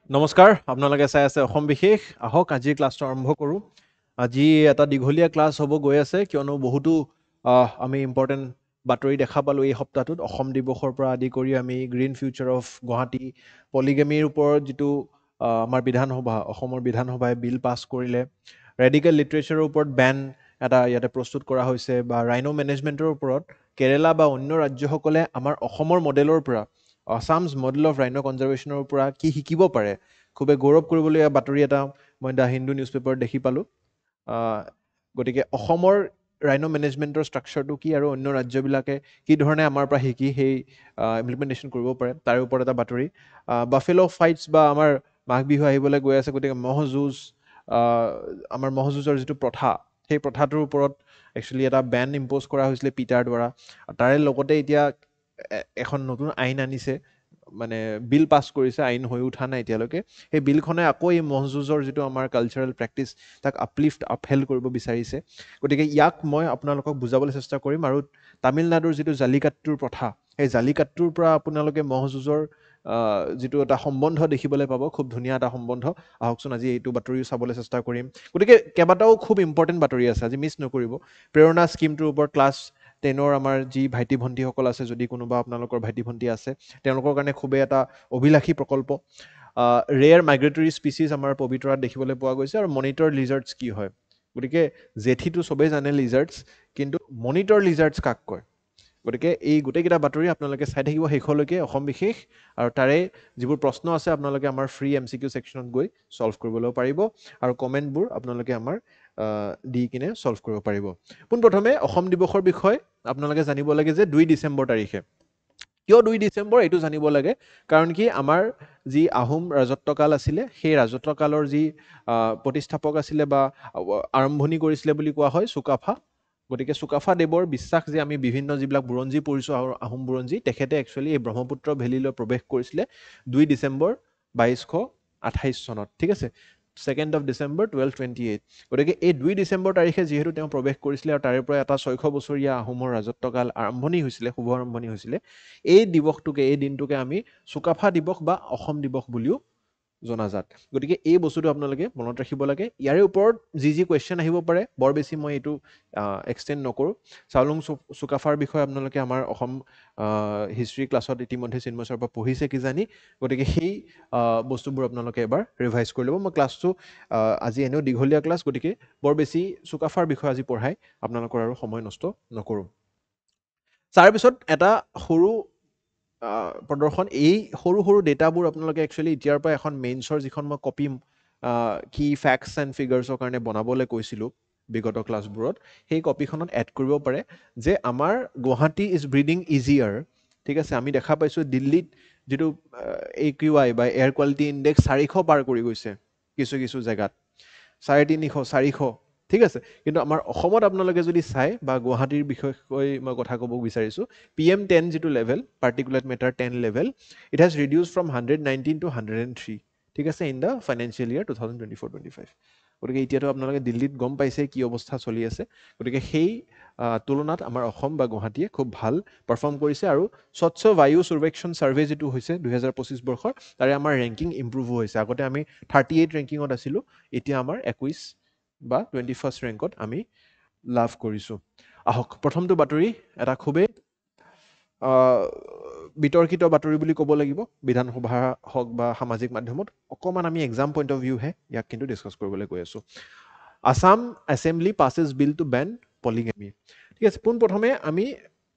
নমস্কাৰ আপোনালোকে চাই আছে অসম বিশেষ আহক আজি ক্লাছটো আৰম্ভ কৰোঁ আজি এটা দীঘলীয়া ক্লাছ হ'ব গৈ আছে কিয়নো বহুতো আমি ইম্পৰ্টেণ্ট বাতৰি দেখা পালোঁ এই সপ্তাহটোত অসম দিৱসৰ পৰা আদি কৰি আমি গ্ৰীণ ফিউচাৰ অফ গুৱাহাটী পলিগেমিৰ ওপৰত যিটো আমাৰ বিধানসভা অসমৰ বিধানসভাই বিল পাছ কৰিলে ৰেডিকেল লিটাৰেচাৰৰ ওপৰত বেন এটা ইয়াতে প্ৰস্তুত কৰা হৈছে বা ৰাইনো মেনেজমেণ্টৰ ওপৰত কেৰেলা বা অন্য ৰাজ্যসকলে আমাৰ অসমৰ মডেলৰ পৰা আছামছ মডেল অফ ৰাইনো কনজাৰ্ভেশ্যনৰ পৰা কি শিকিব পাৰে খুবেই গৌৰৱ কৰিবলগীয়া বাতৰি এটা মই দ্য হিন্দু নিউজ পেপাৰত দেখি পালোঁ গতিকে অসমৰ ৰাইনো মেনেজমেণ্টৰ ষ্ট্ৰাকচাৰটো কি আৰু অন্য ৰাজ্যবিলাকে কি ধৰণে আমাৰ পৰা শিকি সেই ইমপ্লিমেণ্টেশ্যন কৰিব পাৰে তাৰে ওপৰত এটা বাতৰি বাফেলো ফাইটছ বা আমাৰ মাঘ বিহু আহিবলৈ গৈ আছে গতিকে ম'হ যুঁজ আমাৰ ম'হ যুঁজৰ যিটো প্ৰথা সেই প্ৰথাটোৰ ওপৰত একচুৱেলি এটা বেন ইম্প'জ কৰা হৈছিলে পিটাৰ দ্বাৰা তাৰে লগতে এতিয়া এখন নতুন আইন আনিছে মানে বিল পাছ কৰিছে আইন হৈ উঠা নাই এতিয়ালৈকে সেই বিলখনে আকৌ এই ম'হ যুঁজৰ যিটো আমাৰ কালচাৰেল প্ৰেক্টিচ তাক আপহেল্ড কৰিব বিচাৰিছে গতিকে ইয়াক মই আপোনালোকক বুজাবলৈ চেষ্টা কৰিম আৰু তামিলনাডুৰ যিটো জালিকাট্টুৰ প্ৰথা সেই জালিকাট্টুৰ পৰা আপোনালোকে ম'হ যুঁজৰ যিটো এটা সম্বন্ধ দেখিবলৈ পাব খুব ধুনীয়া এটা সম্বন্ধ আহকচোন আজি এইটো বাতৰিও চাবলৈ চেষ্টা কৰিম গতিকে কেইবাটাও খুব ইম্পৰ্টেণ্ট বাতৰি আছে আজি মিছ নকৰিব প্ৰেৰণা স্কিমটোৰ ওপৰত ক্লাছ 10ৰ আমাৰ যি ভাইটি ভণ্টিসকল আছে যদি কোনোবা আপোনালোকৰ ভাইটি ভণ্টি আছে তেওঁলোকৰ কাৰণে খুবেই এটা অভিলাষী প্ৰকল্প ৰেয়াৰ মাইগ্ৰেটৰী স্পিচিছ আমাৰ পবিতৰাত দেখিবলৈ পোৱা গৈছে আৰু মনিটৰ লিজাৰ্ডছ কি হয় গতিকে জেঠিটো চবেই জানে লিজাৰ্ডছ কিন্তু মনিটৰ লিজাৰ্ডছ কাক কয় গতিকে এই গোটেইকেইটা বাতৰি আপোনালোকে চাই থাকিব শেষলৈকে অসম বিশেষ আৰু তাৰে যিবোৰ প্ৰশ্ন আছে আপোনালোকে আমাৰ ফ্ৰী MCQ ছেকশ্যনত গৈ ছল্ভ কৰিবলৈ পাৰিব আৰু কমেণ্টবোৰ আপোনালোকে আমাৰ দি কিনে ছল্ভ কৰিব পাৰিব পোনপ্ৰথমে অসম দিৱসৰ বিষয়ে আপোনালোকে জানিব লাগে যে 2 ডিচেম্বৰ তাৰিখে কিয় 2 ডিচেম্বৰ এইটো জানিব লাগে কাৰণ কি আমাৰ যি আহোম ৰাজত্বকাল আছিলে সেই ৰাজত্বকালৰ যি প্ৰতিষ্ঠাপক আছিলে বা আৰম্ভণি কৰিছিলে বুলি কোৱা হয় চুকাফা গতিকে চুকাফা দেৱৰ বিশ্বাস যে আমি বিভিন্ন যিবিলাক বুৰঞ্জী পঢ়িছোঁ আহোম বুৰঞ্জী তেখেতে একচুৱেলি এই ব্ৰহ্মপুত্ৰ ভেলীলৈ প্ৰৱেশ কৰিছিলে 2 ডিচেম্বৰ 2228 চনত ঠিক আছে 2nd of December 1228 গতিকে এই 2 ডিচেম্বৰ তাৰিখে যিহেতু তেওঁ প্ৰৱেশ কৰিছিলে আৰু তাৰে পৰা এটা 600 বছৰীয়া আহোমৰ ৰাজত্বকাল আৰম্ভণি হৈছিলে শুভ আৰম্ভণি হৈছিলে এই দিৱসটোকে এই দিনটোকে আমি চুকাফা দিৱস বা অসম দিৱস বুলিও জনাজাত গতিকে এই বস্তুটো আপোনালোকে মনত ৰাখিব লাগে ইয়াৰে ওপৰত যি কুৱেশ্যন আহিব পাৰে বৰ বেছি মই এইটো এক্সটেণ্ড নকৰোঁ চাওলুং চুকাফাৰ বিষয়ে আপোনালোকে আমাৰ অসম হিষ্ট্ৰী ক্লাছত ইতিমধ্যে চিন্ময় ছাৰৰ পৰা পঢ়িছে কিজানি গতিকে সেই বস্তুবোৰ আপোনালোকে এবাৰ ৰিভাইজ কৰি ল'ব মই ক্লাছটো আজি এনেও দীঘলীয়া ক্লাছ গতিকে বৰ বেছি চুকাফাৰ বিষয়ে আজি পঢ়াই আপোনালোকৰ আৰু সময় নষ্ট নকৰোঁ তাৰপিছত এটা সৰু প্ৰদৰ্শন এই সৰু সৰু ডেটাবোৰ আপোনালোকে একচুৱেলি এতিয়াৰ পৰা এখন মেইনছৰ যিখন মই কপি কি ফেক্টছ এণ্ড ফিগাৰ্ছৰ কাৰণে বনাবলৈ কৈছিলোঁ বিগত ক্লাছবোৰত সেই কপিখনত এড কৰিব পাৰে যে আমাৰ গুৱাহাটী ইজ ব্ৰিডিং ইজিয়াৰ ঠিক আছে আমি দেখা পাইছোঁ দিল্লীত যিটো AQI বা এয়াৰ কোৱালিটি ইণ্ডেক্স 400 পাৰ কৰি গৈছে কিছু কিছু জেগাত 350 400 ঠিক আছে কিন্তু আমাৰ অসমত আপোনালোকে যদি চাই বা গুৱাহাটীৰ বিষয়ে মই কথা ক'ব বিচাৰিছোঁ PM10 যিটো level particular matter 10 level it has reduce from 119 to 103 ঠিক আছে ইন দ্য ফাইনেন্সিয়েল ইয়াৰ 2024-25 গতিকে এতিয়াতো আপোনালোকে দিল্লীত গম পাইছে কি অৱস্থা চলি আছে গতিকে সেই তুলনাত আমাৰ অসম বা গুৱাহাটীয়ে খুব ভাল পাৰফৰ্ম কৰিছে আৰু স্বচ্ছ বায়ু সৰ্বেক্ষণ ছাৰ্ভে যিটো হৈছে 2025 বৰ্ষৰ তাৰে আমাৰ ৰেংকিং ইম্প্ৰুভ হৈছে আগতে আমি 38 ৰেংকিঙত আছিলোঁ এতিয়া আমাৰ 21 বা 21st ৰেংকত আমি লাভ কৰিছোঁ আহক প্ৰথমটো বাতৰি এটা খুবেই বিতৰ্কিত বাতৰি বুলি ক'ব লাগিব বিধানসভা হওক বা সামাজিক মাধ্যমত অকণমান আমি এক্সাম পইণ্ট অফ ভিউহে ইয়াক কিন্তু ডিছকাছ কৰিবলৈ গৈ আছোঁ আছাম এছেম্বলি পাছেছ বিল টু বেন পলিগেমি ঠিক আছে পোনপ্ৰথমে আমি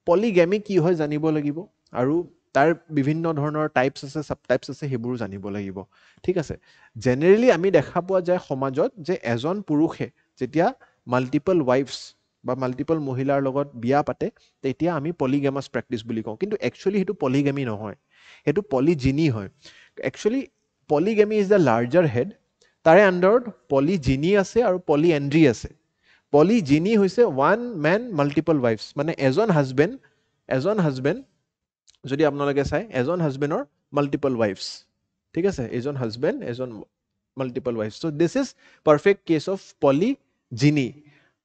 পলিগেমি কি হয় জানিব লাগিব আৰু তাৰ বিভিন্ন ধৰণৰ টাইপছ আছে চাব টাইপছ আছে সেইবোৰো জানিব লাগিব ঠিক আছে জেনেৰেলি আমি দেখা পোৱা যায় সমাজত যে এজন পুৰুষে যেতিয়া মাল্টিপল ৱাইফছ বা মাল্টিপল মহিলাৰ লগত বিয়া পাতে তেতিয়া আমি পলিগেমাছ প্ৰেক্টিছ বুলি কওঁ কিন্তু একচুৱেলি সেইটো পলিগেমি নহয় সেইটো পলিজিনি হয় actually polygamy is the larger head তাৰে আণ্ডাৰত পলিজিনি আছে আৰু পলিএণ্ড্ৰি আছে পলিজিনি হৈছে ওৱান মেন মাল্টিপল ৱাইফছ মানে এজন হাজবেণ্ড যদি আপোনালোকে চাই এজন হাজবেণ্ডৰ মাল্টিপল ৱাইফছ ঠিক আছে এজন হাজবেণ্ড এজন মাল্টিপল ৱাইফছ so' this is perfect case of polygyny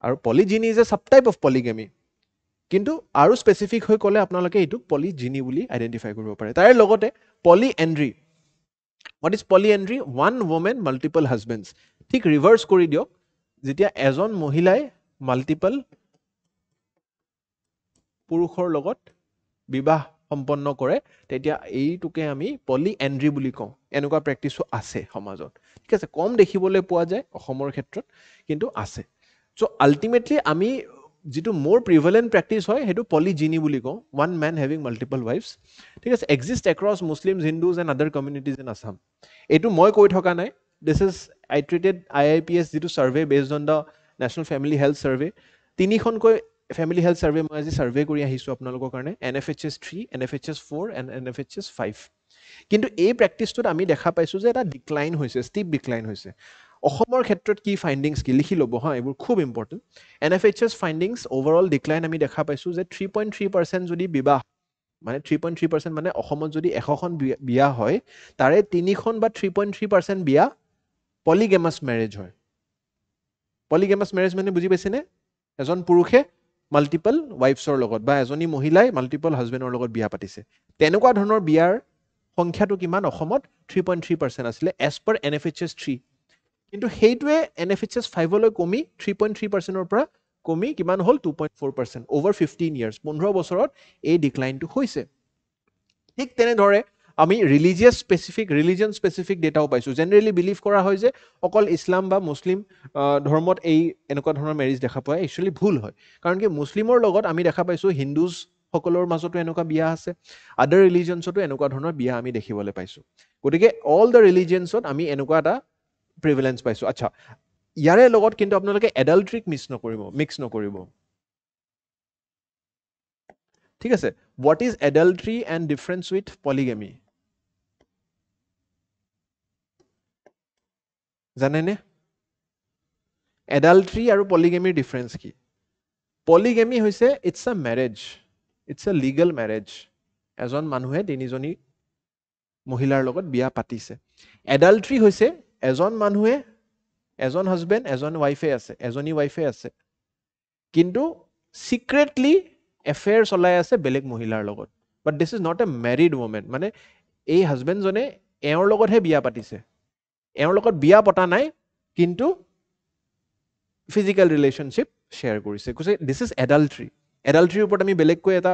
আৰু পলিজিনি ইজ এ চাব টাইপ অফ পলিগেমি কিন্তু আৰু স্পেচিফিক হৈ ক'লে আপোনালোকে এইটো পলিজিনি বুলি আইডেণ্টিফাই কৰিব পাৰে তাৰে লগতে পলিএণ্ড্ৰি What is polyandry? One woman, multiple husbands. ঠিক ৰিভাৰ্ছ কৰি দিয়ক, যেতিয়া এজন মহিলাই মাল্টিপল পুৰুষৰ লগত বিবাহ সম্পন্ন কৰে তেতিয়া এইটোকে আমি পলিএন্ড্ৰি বুলি কওঁ। এনেকুৱা প্ৰেক্টিছো আছে সমাজত, ঠিক আছে, কম দেখিবলৈ পোৱা যায় অসমৰ ক্ষেত্ৰত, কিন্তু আছে। চ' আল্টিমেটলি আমি যিটো মোৰ প্ৰিভেলেণ্ট প্ৰেক্টিছ হয় সেইটো পলিজিনি বুলি কওঁ, one man having multiple wife's, ঠিক আছে, exist across Muslims, Hindus and other communities in Assam. এইটো মই কৈ থকা নাই, this is I treated IIPS যিটো survey based on the national family health survey, তিনিখনকৈ ফেমিলি হেল্থ ছাৰ্ভে মই আজি ছাৰ্ভে কৰি আহিছোঁ আপোনালোকৰ কাৰণে, NFHS 3, NFHS 4 এণ্ড NFHS 5। কিন্তু এই প্ৰেক্টিছটোত আমি দেখা পাইছোঁ যে এটা ডিক্লাইন হৈছে, ষ্টিপ ডিক্লাইন হৈছে। অসমৰ ক্ষেত্ৰত কি ফাইণ্ডিংছ কি লিখি ল'ব হা, এইবোৰ খুব ইম্পৰ্টেণ্ট। NFHS ফাইণ্ডিংছ অভাৰঅল ডিক্লাইন আমি দেখা পাইছোঁ যে 3.3% যদি বিবাহ, মানে 3.3% মানে অসমত যদি 100খন বিয়া হয় তাৰে 3খন বা 3.3% বিয়া পলিগেমাছ মেৰেজ হয়। পলিগেমাছ মেৰেজ মানে বুজি পাইছেনে? এজন পুৰুষে মাল্টিপল ৱাইফছৰ লগত বা এজনী মহিলাই মাল্টিপল হাজবেণ্ডৰ লগত বিয়া পাতিছে। তেনেকুৱা ধৰণৰ বিয়াৰ সংখ্যাটো কিমান অসমত? 3.3% আছিলে এজ পাৰ NFHS 3। কিন্তু সেইটোৱে NFHS 5লৈ কমি 3.3%ৰ পৰা কমি কিমান হ'ল? 2.4%। অভাৰ 15 ইয়াৰ্ছ, 15 বছৰত এই ডিক্লাইনটো হৈছে। ঠিক তেনেদৰে আমি ৰিলিজিয়াছ স্পেচিফিক ডেটাও পাইছোঁ। জেনেৰেলি বিলিভ কৰা হয় যে অকল ইছলাম বা মুছলিম ধৰ্মত এই এনেকুৱা ধৰণৰ মেৰিজ দেখা পোৱা একচুৱেলি ভুল হয়। কাৰণ কি মুছলিমৰ লগত আমি দেখা পাইছোঁ হিন্দুজ সকলৰ মাজতো এনেকুৱা বিয়া আছে, আদাৰ ৰিলিজিয়নছতো এনেকুৱা ধৰণৰ বিয়া আমি দেখিবলৈ পাইছোঁ। গতিকে অল দ্য ৰিলিজিয়নছত আমি এনেকুৱা এটা প্ৰিভিলেঞ্চ পাইছোঁ। আচ্ছা, ইয়াৰে লগত কিন্তু আপোনালোকে এডাল্ট্ৰিক মিক্স নকৰিব, ঠিক আছে। What is adultery and difference with polygamy? জানেনে? এডাল্ট্ৰি আৰু পলিগেমিৰ ডিফাৰেঞ্চ কি? পলিগেমি হৈছে it's a marriage, it's a legal marriage. এজন মানুহে তিনিজনী মহিলাৰ লগত বিয়া পাতিছে। এডাল্ট্ৰি হৈছে এজন মানুহে এজন হাজবেণ্ড এজনী ৱাইফে আছে, কিন্তু চিক্ৰেটলি এফেয়াৰ চলাই আছে বেলেগ মহিলাৰ লগত। বাট দিছ is not a married women, মানে এই হাজবেণ্ডজনে এওঁৰ লগতহে বিয়া পাতিছে, এওঁৰ লগত বিয়া পতা নাই, কিন্তু ফিজিকেল ৰিলেশ্যনশ্বিপ শ্বেয়াৰ কৰিছে। কৈছে দিছ ইজ এডাল্ট্ৰি। এডাল্ট্ৰিৰ ওপৰত আমি বেলেগকৈ এটা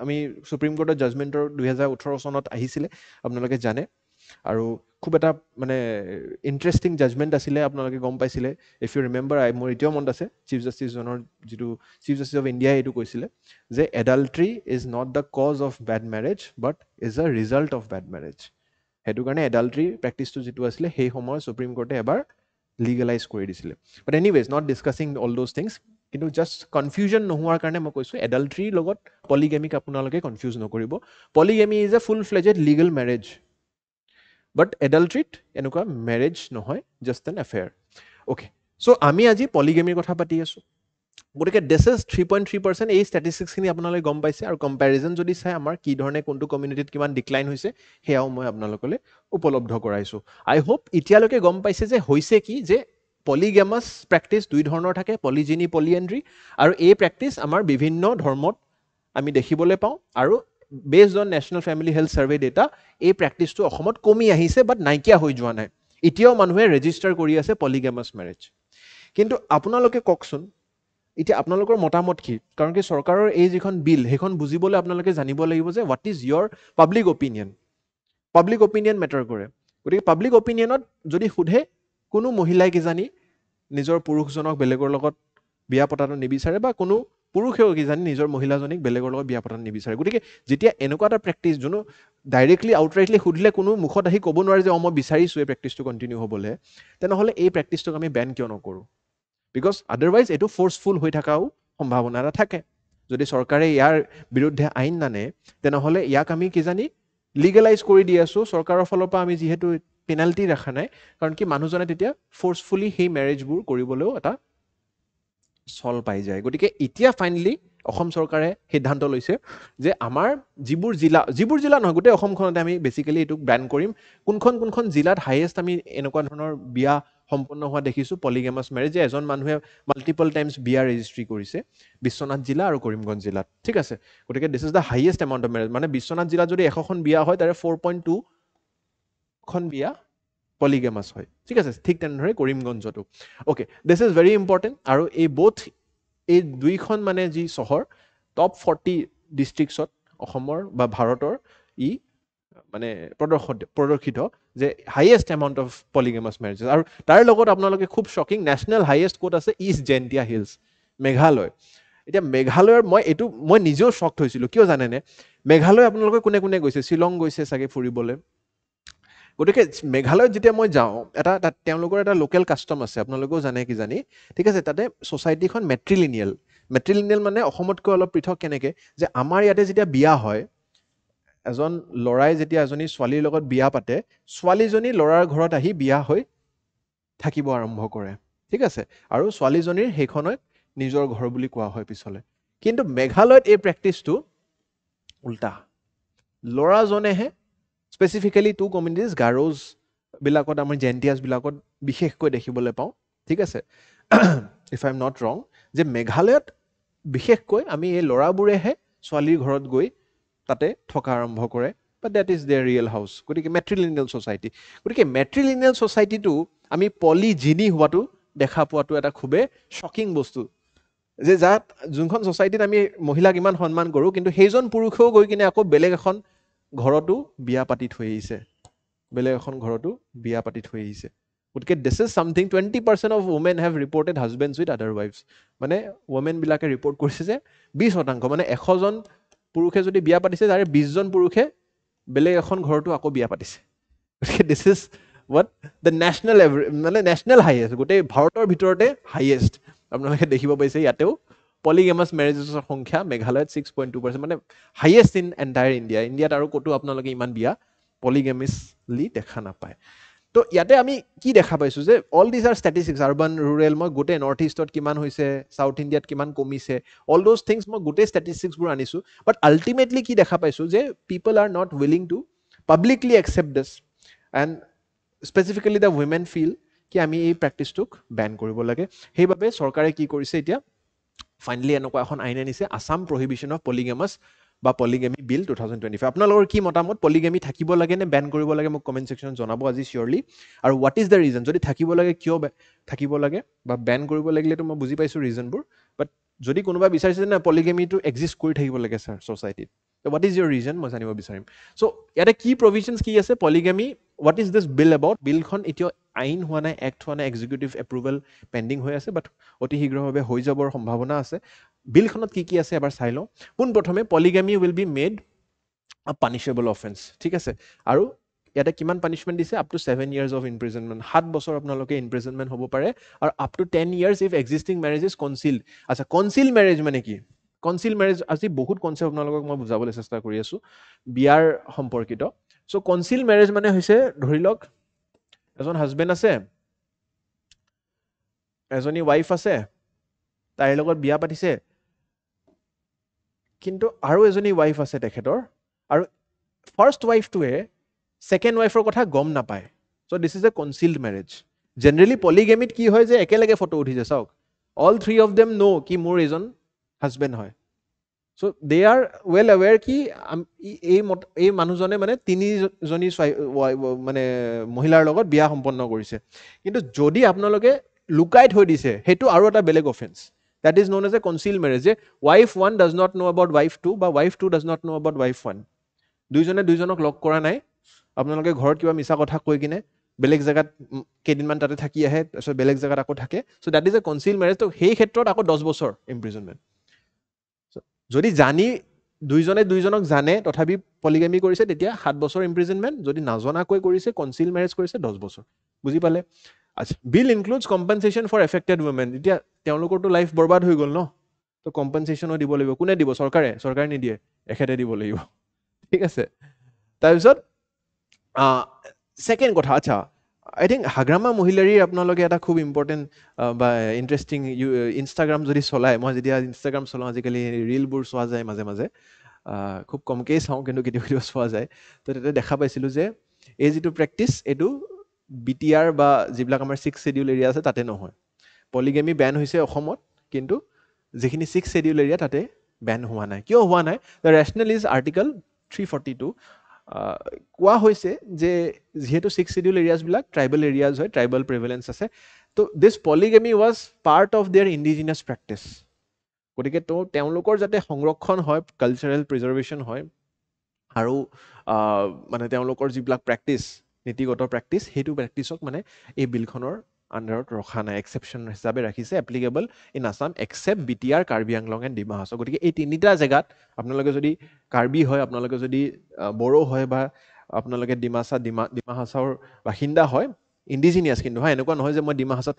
আমি সুপ্ৰিম কোৰ্টৰ জাজমেণ্টৰ 2018 চনত আহিছিলে, আপোনালোকে জানে, আৰু খুব এটা মানে ইণ্টাৰেষ্টিং জাজমেণ্ট আছিলে, আপোনালোকে গম পাইছিলে। ইফ ইউ ৰিমেম্বাৰ, মোৰ এতিয়াও মনত আছে, চিফ জাষ্টিছজনৰ যিটো চিফ জাষ্টিছ অফ ইণ্ডিয়াই এইটো কৈছিলে যে adultery is not the cause of bad marriage but is a result of bad marriage. সেইটো কাৰণে এডাল্ট্ৰি প্ৰেক্টিছটো যিটো আছিলে সেই সময়ত সুপ্ৰিম কোৰ্টে এবাৰ লিগেলাইজ কৰি দিছিলে। But anyways not discussing all those things, কিন্তু জাষ্ট কনফিউজন নোহোৱাৰ কাৰণে মই কৈছোঁ এডাল্ট্ৰিৰ লগত পলিগেমিক আপোনালোকে কনফিউজ নকৰিব। Polygamy is a full fledged legal marriage, but এডাল্ট্ৰিত এনেকুৱা মেৰেজ নহয়, just an affair. Okay, so' আমি আজি পলিগেমিৰ কথা পাতি আছোঁ। গতিকে দিছ ইজ 3.3%। এই ষ্টেটিষ্টিক্সখিনি আপোনালোকে গম পাইছে, আৰু কম্পেৰিজন যদি চাই আমাৰ কি ধৰণে কোনটো কমিউনিটিত কিমান ডিক্লাইন হৈছে সেয়াও মই আপোনালোকলৈ উপলব্ধ কৰাইছোঁ। আই হোপ এতিয়ালৈকে গম পাইছে যে হৈছে কি, যে পলিগেমাছ প্ৰেক্টিছ দুই ধৰণৰ থাকে, পলিজিনি, পলিএন্ড্ৰি, আৰু এই প্ৰেক্টিছ আমাৰ বিভিন্ন ধৰ্মত আমি দেখিবলৈ পাওঁ। আৰু based on national family health survey data এই প্ৰেক্টিছটো অসমত কমি আহিছে, বাট নাইকিয়া হৈ যোৱা নাই। এতিয়াও মানুহে ৰেজিষ্টাৰ কৰি আছে পলিগেমাছ মেৰেজ। কিন্তু আপোনালোকে কওকচোন, এতিয়া আপোনালোকৰ মতামত কি? কাৰণ কি চৰকাৰৰ এই যিখন বিল সেইখন বুজিবলৈ আপোনালোকে জানিব লাগিব যে what is your public opinion. Public opinion matter কৰে। গতিকে পাব্লিক অপিনিয়নত যদি সোধে কোনো মহিলাই কিজানি নিজৰ পুৰুষজনক বেলেগৰ লগত বিয়া পতাটো নিবিচাৰে, বা কোনো পুৰুষেও কিজানি নিজৰ মহিলাজনীক বেলেগৰ লগত বিয়া পতাটো নিবিচাৰে। গতিকে যেতিয়া এনেকুৱা এটা প্ৰেক্টিছ যোনো ডাইৰেক্টলি আউটৰাইটলি সুধিলে কোনো মুখত আহি ক'ব নোৱাৰে যে মই বিচাৰিছোঁ এই প্ৰেক্টিছটো কণ্টিনিউ হ'বলৈ, তেনেহ'লে এই প্ৰেক্টিছটোক আমি বেন কিয় নকৰোঁ? বিকজ আদাৰৱাইজ এইটো ফ'ৰ্চফুল হৈ থকাও সম্ভাৱনা এটা থাকে। যদি চৰকাৰে ইয়াৰ বিৰুদ্ধে আইন নানে তেনেহ'লে ইয়াক আমি কিজানি লিগেলাইজ কৰি দি আছোঁ চৰকাৰৰ ফালৰ পৰা, আমি যিহেতু পেনাল্টি ৰখা নাই। কাৰণ কি মানুহজনে তেতিয়া ফ'ৰ্চফুলি সেই মেৰেজবোৰ কৰিবলৈও এটা চল পাই যায়। গতিকে এতিয়া ফাইনেলি অসম চৰকাৰে সিদ্ধান্ত লৈছে যে আমাৰ যিবোৰ জিলা নহয়, গোটেই অসমখনতে আমি বেচিকেলি এইটোক বেন কৰিম। কোনখন জিলাত হাইয়েষ্ট আমি এনেকুৱা ধৰণৰ বিয়া সম্পন্ন হোৱা দেখিছোঁ পলিগেমাছ মেৰেজ, যে এজন মানুহে মাল্টিপল টাইমছ বিয়া ৰেজিষ্ট্ৰি কৰিছে? বিশ্বনাথ জিলা আৰু কৰিমগঞ্জ জিলাত, ঠিক আছে। গতিকে this is the highest amount of marriage. মানে বিশ্বনাথ জিলাত যদি 100খন বিয়া হয় তাৰে 4.2 খন বিয়া পলিগেমাছ হয় ঠিক আছে ঠিক তেনেদৰে কৰিমগঞ্জতো okay this is very important আৰু এই দুইখন মানে যি চহৰ টপ 40 ডিষ্ট্ৰিক্টছত অসমৰ বা ভাৰতৰ ই মানে প্ৰদৰ্শিত যে হাইয়েষ্ট এমাউণ্ট অফ পলিগেমাছ মেৰেজেছ আৰু তাৰ লগত আপোনালোকে খুব শ্বকিং নেশ্যনেল হাইয়েষ্ট ক'ত আছে ইষ্ট জেণ্টিয়া হিলছ মেঘালয় এতিয়া মেঘালয়ৰ মই নিজেও শ্বকড হৈছিলোঁ কিয় জানেনে মেঘালয় আপোনালোকে কোনে কোনে গৈছে শ্বিলং গৈছে চাগে ফুৰিবলৈ গতিকে মেঘালয়ত যেতিয়া মই যাওঁ তাত তেওঁলোকৰ এটা লোকেল কাষ্টম আছে আপোনালোকেও জানে কিজানি ঠিক আছে তাতে ছ'চাইটিখন মেট্ৰিলিনিয়েল মানে অসমতকৈ অলপ পৃথক কেনেকৈ যে আমাৰ ইয়াতে যেতিয়া বিয়া হয় এজন ল'ৰাই যেতিয়া এজনী ছোৱালীৰ লগত বিয়া পাতে ছোৱালীজনী ল'ৰাৰ ঘৰত আহি বিয়া হৈ থাকিব আৰম্ভ কৰে ঠিক আছে আৰু ছোৱালীজনীৰ সেইখনক নিজৰ ঘৰ বুলি কোৱা হয় পিছলৈ কিন্তু মেঘালয়ত এই প্ৰেক্টিছটো উল্টা ল'ৰাজনেহে স্পেচিফিকেলি টু কমিউনিটিজ গাৰোজ বিলাকত আমাৰ জেণ্টিয়াছ বিলাকত বিশেষকৈ দেখিবলৈ পাওঁ ঠিক আছে ইফ আই এম নট ৰং যে মেঘালয়ত বিশেষকৈ আমি এই ল'ৰাবোৰেহে ছোৱালীৰ ঘৰত গৈ তাতে থকা আৰম্ভ কৰে but that is their real house গতিকে মেট্ৰিলিনিয়েল ছ'চাইটি গতিকে মেট্ৰিলিনিয়েল ছ'চাইটিটো আমি পলিজিনি হোৱাটো দেখা পোৱাটো এটা খুবেই শ্বকিং বস্তু যে যোনখন ছ'চাইটিত আমি মহিলাক ইমান সন্মান কৰোঁ কিন্তু সেইজন পুৰুষেও গৈ কিনে আকৌ বেলেগ এখন ঘৰতো বিয়া পাতি থৈ আহিছে গতিকে this is something 20% of women have reported husbands with other ৱাইফছ মানে ওমেনবিলাকে ৰিপৰ্ট কৰিছে যে 20% মানে 100জন পুৰুষে যদি বিয়া পাতিছে তাৰে 20জন পুৰুষে বেলেগ এখন ঘৰতো আকৌ বিয়া পাতিছে গতিকে this is what the national highest গোটেই ভাৰতৰ ভিতৰতে হাইয়েষ্ট আপোনালোকে দেখিব পাইছে ইয়াতেও পলিগেমাছ মেৰেজেছৰ সংখ্যা মেঘালয়ত 6.2% মানে হাইয়েষ্ট ইন এণ্টায়াৰ ইণ্ডিয়াত আৰু ক'তো আপোনালোকে ইমান বিয়া পলিগেমিছলি দেখা নাপায় তো ইয়াতে আমি কি দেখা পাইছোঁ যে all these are statistics urban rural মই গোটেই নৰ্থ ইষ্টত কিমান হৈছে চাউথ ইণ্ডিয়াত কিমান কমিছে অল দ'জ থিংছ মই গোটেই ষ্টেটিষ্টিক্সবোৰ আনিছোঁ বাট আল্টিমেটলি কি দেখা পাইছোঁ যে people are not willing to publicly accept this and specifically the women feel কি আমি এই প্ৰেক্টিছটোক বেন কৰিব লাগে সেইবাবে চৰকাৰে কি কৰিছে এতিয়া ফাইনেলি এনেকুৱা এখন আইন আনিছে আছাম প্ৰহিবিশ্যন অফ পলিগেমাছ বা পলিগেমি বিল 2025 আপোনালোকৰ কি মতামত পলিগেমি থাকিব লাগে নে বেন কৰিব লাগে মোক কমেণ্ট ছেকশ্যনত জনাব আজি চিয়ৰলি আৰু হোৱাট ইজ দ্য ৰিজন যদি থাকিব লাগে কিয় থাকিব লাগে বা বেন কৰিব লাগিলেতো মই বুজি পাইছোঁ ৰিজনবোৰ বাট যদি কোনোবা বিচাৰিছে যে পলিগেমিটো এক্সিষ্ট কৰি থাকিব লাগে ছাৰ ছ'চাইটিত হোৱাট ইজ ইয়ৰ ৰিজন মই জানিব বিচাৰিম চ' ইয়াতে কি প্ৰভিজনছ কি আছে polygamy what is this bill about বিলখন এতিয়া আইন হোৱা নাই এক্ট হোৱা নাই এক্সিকিউটিভ এপ্ৰুভেল পেণ্ডিং হৈ আছে বাট অতি শীঘ্ৰভাৱে হৈ যাবৰ সম্ভাৱনা আছে বিলখনত কি আছে এবাৰ চাই লওঁ পোনপ্ৰথমে polygamy will be made a পানিছেবল offence ঠিক আছে আৰু ইয়াতে কিমান পানিছমেণ্ট দিছে up to 7 years of imprisonment 7 বছৰ আপোনালোকে ইমপ্ৰিজনমেণ্ট হ'ব পাৰে আৰু up to 10 years if existing marriage is concealed আচ্ছা কনচিল্ড মেৰেজ মানে কি কনচিল্ড মেৰেজ আজি বহুত কনচেপ্ট আপোনালোকক মই বুজাবলৈ চেষ্টা কৰি আছোঁ বিয়াৰ সম্পৰ্কিত চ' কনচিল্ড মেৰেজ মানে হৈছে ধৰি লওক এজন হাজবেণ্ড আছে এজনী ৱাইফ আছে তাইৰ লগত বিয়া পাতিছে কিন্তু আৰু এজনী ৱাইফ আছে তেখেতৰ আৰু ফাৰ্ষ্ট ৱাইফটোৱে ছেকেণ্ড ৱাইফৰ কথা গম নাপায় so' this is a concealed marriage generally পলিগেমিত কি হয় যে একেলগে ফটো উঠিছে চাওক all three of them know' কি মোৰ এজন হাজবেণ্ড হয় so' they are well aware কি এই মানুহজনে মানে তিনিজনী মানে মহিলাৰ লগত বিয়া সম্পন্ন কৰিছে কিন্তু যদি আপোনালোকে লুকাই থৈ দিছে সেইটো আৰু এটা বেলেগ offence that is known as a concealed marriage যে wife 1 does not know about wife 2 বা wife 2 does not know about wife 1 দুইজনে দুইজনক লগ কৰা নাই আপোনালোকে ঘৰত কিবা মিছা কথা কৈ কিনে বেলেগ জায়গাত কেইদিনমান তাতে থাকি আহে তাৰপিছত বেলেগ জায়গাত আকৌ থাকে so that is a concealed marriage তো সেই ক্ষেত্ৰত আকৌ 10 বছৰ ইমপ্ৰিজনমেণ্ট যদি জানি দুইজনে দুইজনক জানে তথাপি পলিগেমি কৰিছে তেতিয়া 7 বছৰ ইমপ্ৰিজনমেণ্ট যদি নাজনাকৈ কৰিছে কনচিল মেৰেজ কৰিছে 10 বছৰ বুজি পালে আচ্ছা bill includes compensation for affected women এতিয়া তেওঁলোকৰতো লাইফ বৰবাদ হৈ গ'ল ন তো কম্পেনচেশ্যনো দিব লাগিব কোনে দিব চৰকাৰে নিদিয়ে এখেতে দিব লাগিব ঠিক আছে তাৰপিছত ছেকেণ্ড কথা আচ্ছা আই থিংক হাগ্ৰামা মহিলাৰীৰ আপোনালোকে এটা খুব ইম্পৰ্টেণ্ট বা ইণ্টাৰেষ্টিং ইনষ্টাগ্ৰাম যদি চলায় মই যেতিয়া ইনষ্টাগ্ৰাম চলাওঁ আজিকালি ৰিলবোৰ চোৱা যায় মাজে মাজে খুব কমকেই চাওঁ কিন্তু কেতিয়াবা চোৱা যায় তো তাতে দেখা পাইছিলোঁ যে এই যিটো প্ৰেক্টিছ এইটো BTR বা যিবিলাক আমাৰ 6 শেডিউল এৰিয়া আছে তাতে নহয় পলিগেমি বেন হৈছে অসমত কিন্তু যিখিনি 6 শেডিউল এৰিয়া তাতে বেন হোৱা নাই কিয় হোৱা নাই দ্য ৰেচনেল ইজ আৰ্টিকল 342 কোৱা হৈছে যে যেহেতু 6 শিডিউল এৰিয়াজবিলাক ট্ৰাইবেল এৰিয়াজ হয়, ট্ৰাইবেল প্ৰিভেলেঞ্চ আছে, তো this polygamy was part of their indigenous practice. গতিকে তো তেওঁলোকৰ যাতে সংৰক্ষণ হয়, কালচাৰেল প্ৰিজাৰ্ভেশ্যন হয়, আৰু মানে তেওঁলোকৰ যিবিলাক প্ৰেক্টিছ, নীতিগত প্ৰেক্টিছ, সেইটো প্ৰেক্টিছক মানে এই বিলখনৰ আণ্ডাৰত ৰখা নাই, এক্সেপশ্যন হিচাপে ৰাখিছে, applicable in Assam except BTR, Karbi Anglong and Dima Hasao. গতিকে এই তিনিটা জেগাত আপোনালোকে যদি কাৰ্বি হয়, আপোনালোকে যদি বড়ো হয়, বা আপোনালোকে ডিমা হাছাওৰ বাসিন্দা হয়, ইণ্ডিজিনিয়াছ কিন্তু হয়, এনেকুৱা নহয় যে মই ডিমা হাছাওত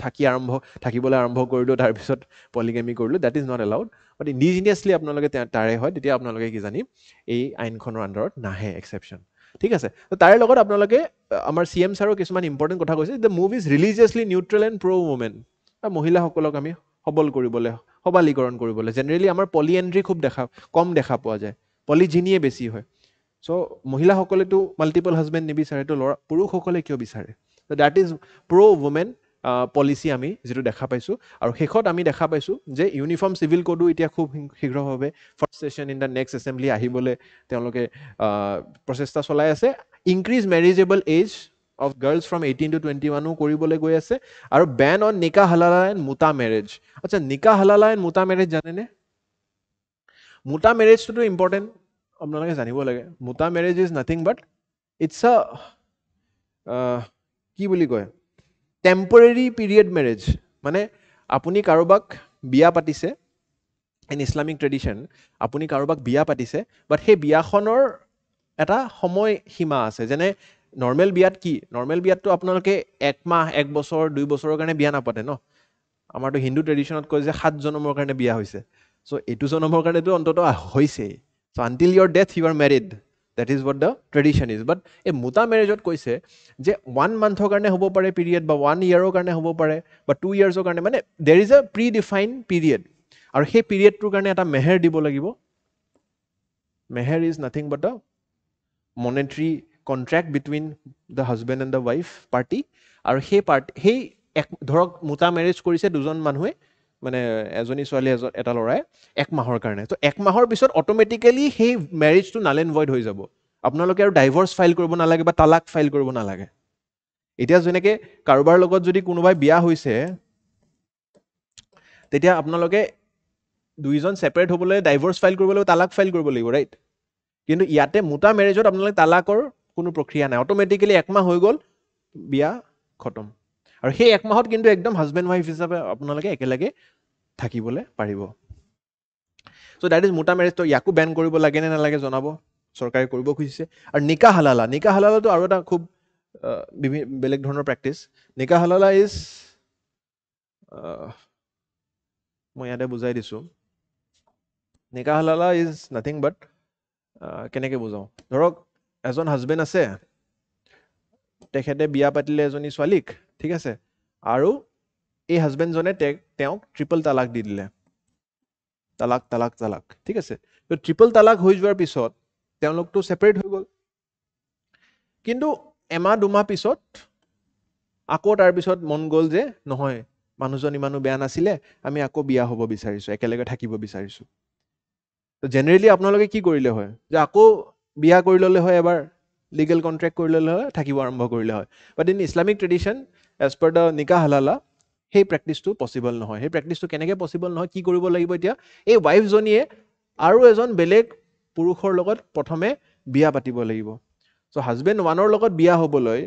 থাকিবলৈ আৰম্ভ কৰিলোঁ, তাৰপিছত পলিগেমি কৰিলোঁ, দেট ইজ নট এলাউড। বাট ইণ্ডিজিনিয়াছলি আপোনালোকে তাৰে হয়, তেতিয়া আপোনালোকে কিজানি এই আইনখনৰ আণ্ডাৰত নাহে, এক্সেপশ্যন। ঠিক আছে, তো তাৰে লগত আপোনালোকে আমাৰ CM ছাৰৰ কিছুমান ইম্পৰ্টেণ্ট কথা কৈছে। The move is religiously neutral and pro' women. মহিলাসকলক আমি সবলীকৰণ কৰিবলৈ, জেনেৰেলি আমাৰ পলিএণ্ড্ৰি কম দেখা পোৱা যায়, পলিজিনিয়ে বেছি হয়। চ' মহিলাসকলেতো মাল্টিপল হাজবেণ্ড নিবিচাৰে, তো পুৰুষসকলে কিয় বিচাৰে? তো that is pro' women policy আমি যিটো দেখা পাইছোঁ। আৰু শেষত আমি দেখা পাইছোঁ যে ইউনিফৰ্ম চিভিল কোডো এতিয়া খুব শীঘ্ৰভাৱে first session in the next assembly আহিবলৈ তেওঁলোকে প্ৰচেষ্টা চলাই আছে। Increase marriageable age of girls from 18 to 21 কৰিবলৈ গৈ আছে। আৰু বেন অন নিকা হালালা এণ্ড মুতা মেৰেজ। আচ্ছা, নিকা হালালা এণ্ড মুতা মেৰেজ জানেনে? মুতা মেৰেজটোতো ইম্পৰ্টেণ্ট, আপোনালোকে জানিব লাগে। মুতা marriage is nothing but it's কি বুলি কয়, টেম্পৰেৰী পিৰিয়ড মেৰেজ। মানে আপুনি কাৰোবাক বিয়া পাতিছে, ইন ইছলামিক ট্ৰেডিশ্যন আপুনি কাৰোবাক বিয়া পাতিছে, বাট সেই বিয়াখনৰ এটা সময়সীমা আছে। যেনে নৰ্মেল বিয়াত কি, নৰ্মেল বিয়াততো আপোনালোকে 1 মাহ 1 বছৰ 2 বছৰৰ কাৰণে বিয়া নাপাতে ন। আমাৰতো হিন্দু ট্ৰেডিশ্যনত কয় যে 7 জনমৰ কাৰণে বিয়া হৈছে। চ' এইটো জনমৰ কাৰণেতো অন্ততঃ হৈছেই। So' until your death you are married, that is what the tradition is. But এই মুতা মেৰেজত কৈছে যে 1 মান্থৰ কাৰণে হ'ব পাৰে পিৰিয়ড, বা 1 ইয়েৰৰ কাৰণে হ'ব পাৰে, বা 2 ইয়াৰ্ছৰ কাৰণে, মানে দেৰ is a pre define period. আৰু সেই পিৰিয়ডটোৰ কাৰণে এটা মেহেৰ দিব লাগিব। Meher is nothing but a monetary contract between the husband and the wife party. আৰু সেই ধৰক মুতা মেৰেজ কৰিছে 2জন মানুহে, মানে এজনী ছোৱালী এটা ল'ৰাই 1 মাহৰ কাৰণে। তো 1 মাহৰ পিছত অট'মেটিকেলি সেই মেৰেজটো নাল এণ্ড ভইড হৈ যাব। আপোনালোকে আৰু ডাইভৰ্চ ফাইল কৰিব নালাগে বা তালাক ফাইল কৰিব নালাগে। এতিয়া যেনেকৈ কাৰোবাৰ লগত যদি কোনোবাই বিয়া হৈছে, তেতিয়া আপোনালোকে 2জন ছেপাৰেট হ'বলৈ ডাইভৰ্চ ফাইল কৰিব লাগিব, তালাক ফাইল কৰিব লাগিব, ৰাইট? কিন্তু ইয়াতে মুতা মেৰেজত আপোনালোকে তালাকৰ কোনো প্ৰক্ৰিয়া নাই, অট'মেটিকেলি 1 মাহ হৈ গ'ল, বিয়া খতম। আৰু সেই 1 মাহত কিন্তু একদম হাজবেণ্ড ৱাইফ হিচাপে আপোনালোকে একেলগে থাকিবলৈ পাৰিব। চ' দেট ইজ মুতা মেৰেজ। তো ইয়াকো বেন কৰিব লাগে নে নালাগে জনাব, চৰকাৰে কৰিব খুজিছে। আৰু নিকা হালালা, নিকা হালালাটো আৰু এটা খুব বেলেগ ধৰণৰ প্ৰেক্টিছ। নিকা হালালা ইজ, মই ইয়াতে বুজাই দিছোঁ। নিকা হালালা ইজ নাথিং বাট, কেনেকৈ বুজাওঁ, ধৰক এজন হাজবেণ্ড আছে, তেখেতে বিয়া পাতিলে এজনী ছোৱালীক, ঠিক আছে, আৰু এই হাজবেণ্ডজনে তেওঁক ট্ৰিপল তালাক দি দিলে, তালাক তালাক তালাক, ঠিক আছে। তো ট্ৰিপল তালাক হৈ যোৱাৰ পিছত তেওঁলোকতো ছেপাৰেট হৈ গ'ল। কিন্তু 1 মাহ 2 মাহ পিছত আকৌ তাৰপিছত মন গ'ল যে নহয়, মানুহজন ইমানো বেয়া নাছিলে, আমি আকৌ বিয়া হ'ব বিচাৰিছোঁ, একেলগে থাকিব বিচাৰিছোঁ। তো জেনেৰেলি আপোনালোকে কি কৰিলে হয়, যে আকৌ বিয়া কৰি ল'লে হয়, এবাৰ লিগেল কণ্ট্ৰেক্ট কৰি ল'লে হয়, থাকিব আৰম্ভ কৰিলে হয়। But in Islamic tradition as per the নিকা হালালা সেই প্ৰেক্টিছটো পচিবল নহয়। সেই প্ৰেক্টিছটো কেনেকৈ পচিবল নহয়, কি কৰিব লাগিব এতিয়া, এই ৱাইফজনীয়ে আৰু এজন বেলেগ পুৰুষৰ লগত প্ৰথমে বিয়া পাতিব লাগিব। চ' হাজবেণ্ড 1ৰ লগত বিয়া হ'বলৈ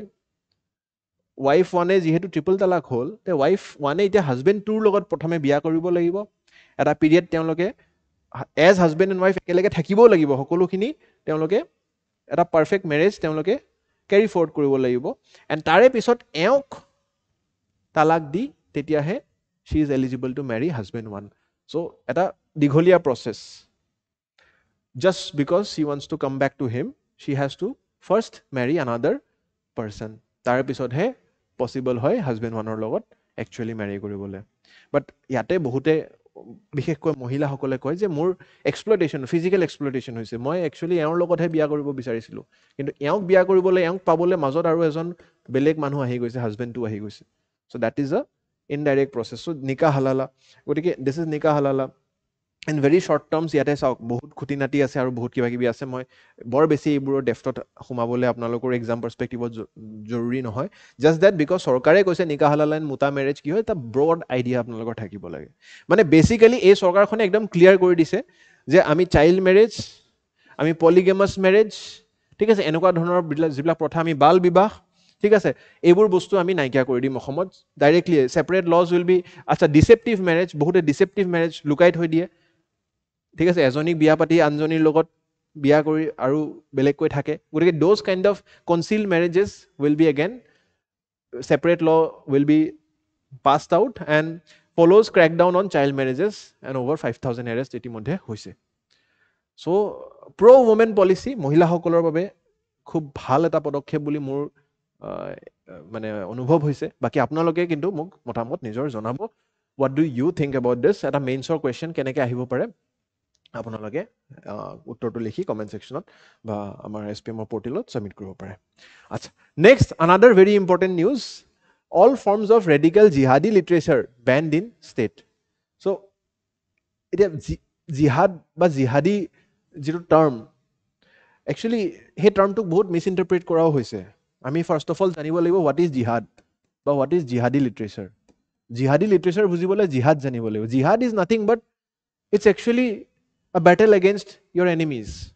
ৱাইফ 1এ যিহেতু ট্ৰিপল তালাক হ'ল, তে ৱাইফ 1এ এতিয়া হাজবেণ্ড 2ৰ লগত প্ৰথমে বিয়া কৰিব লাগিব। এটা পিৰিয়ড তেওঁলোকে এজ হাজবেণ্ড এণ্ড ৱাইফ একেলগে থাকিবও লাগিব, সকলোখিনি তেওঁলোকে এটা পাৰফেক্ট মেৰেজ তেওঁলোকে কেৰি ফৰৱাৰ্ড কৰিব লাগিব। এণ্ড তাৰে পিছত এওঁক তালাক দি তেতিয়াহে she is eligible to marry husband 1। So' এটা দীঘলীয়া process. Just because she wants to come back to him, she has to first marry another person. তাৰে পিছতহে পচিবল হয় হাজবেণ্ড 1ৰ লগত একচুৱেলি মেৰি কৰিবলৈ। বাট ইয়াতে বহুতে, বিশেষকৈ মহিলাসকলে কয় যে মোৰ এক্সপ্লইটেশ্যন, ফিজিকেল এক্সপ্লইটেশ্যন হৈছে, মই একচুৱেলি এওঁৰ লগতহে বিয়া কৰিব বিচাৰিছিলোঁ, কিন্তু এওঁক বিয়া কৰিবলৈ, এওঁক পাবলৈ মাজত আৰু এজন বেলেগ মানুহ আহি গৈছে, হাজবেণ্ড 2 আহি গৈছে। So' that is a indirect process. So' নিকা হালালা, গতিকে দিছ ইজ নিকা হালালা। ইন ভেৰি শ্বৰ্ট টাৰ্মছ ইয়াতে চাওক বহুত খুটি নাটি আছে আৰু বহুত কিবা কিবি আছে মই বৰ বেছি এইবোৰৰ ডেফ্টত সোমাবলৈ আপোনালোকৰ এক্সাম পাৰ্চপেক্টিভত জৰুৰী নহয় জাষ্ট ডেট বিকজ চৰকাৰে কৈছে নিকাহ হালাল এণ্ড মুতা মেৰেজ কি হয় এটা ব্ৰড আইডিয়া আপোনালোকৰ থাকিব লাগে মানে বেচিকেলি এই চৰকাৰখনে একদম ক্লিয়াৰ কৰি দিছে যে আমি চাইল্ড মেৰেজ আমি পলিগেমাছ মেৰেজ ঠিক আছে এনেকুৱা ধৰণৰ যিবিলাক প্ৰথা আমি বাল বিবাহ ঠিক আছে এইবোৰ বস্তু আমি নাইকিয়া কৰি দিম অসমত directly separate laws will be আচ্ছা ডিচেপ্টিভ মেৰেজ বহুতে ডিচেপ্টিভ মেৰেজ লুকাই থৈ দিয়ে ঠিক আছে এজনীক বিয়া পাতি আনজনীৰ লগত বিয়া কৰি আৰু বেলেগকৈ থাকে গতিকে those kind of conceal marriages will be again separate law will be passed out and follows crackdown on child marriages and over 5,000 arrest ইতিমধ্যে হৈছে চ' প্ৰ' ৱমেন পলিচি মহিলাসকলৰ বাবে খুব ভাল এটা পদক্ষেপ বুলি মোৰ মানে অনুভৱ হৈছে বাকী আপোনালোকে কিন্তু মোক মতামত নিজৰ জনাব what do you think about this এটা মেইনছৰ কুৱেশ্যন কেনেকৈ আহিব পাৰে আপোনালোকে উত্তৰটো লিখি কমেণ্ট ছেকশ্যনত বা আমাৰ SPM পৰ্টেলত ছাবমিট কৰিব পাৰে আচ্ছা next another very important news all forms of radical জিহাদী literature banned in state so' এতিয়া জিহাদ বা জিহাদী যিটো টাৰ্ম একচুৱেলি সেই টাৰ্মটোক বহুত মিছ ইণ্টাৰপ্ৰিট কৰাও হৈছে আমি ফাৰ্ষ্ট অফ অল জানিব লাগিব হোৱাট ইজ জিহাদ বা হোৱাট ইজ জিহাদী লিটাৰেচাৰ জিহাদী লিটাৰেচাৰ বুজিবলৈ জিহাদ জানিব লাগিব জিহাদ is nothing but it's actually a battle against your enemies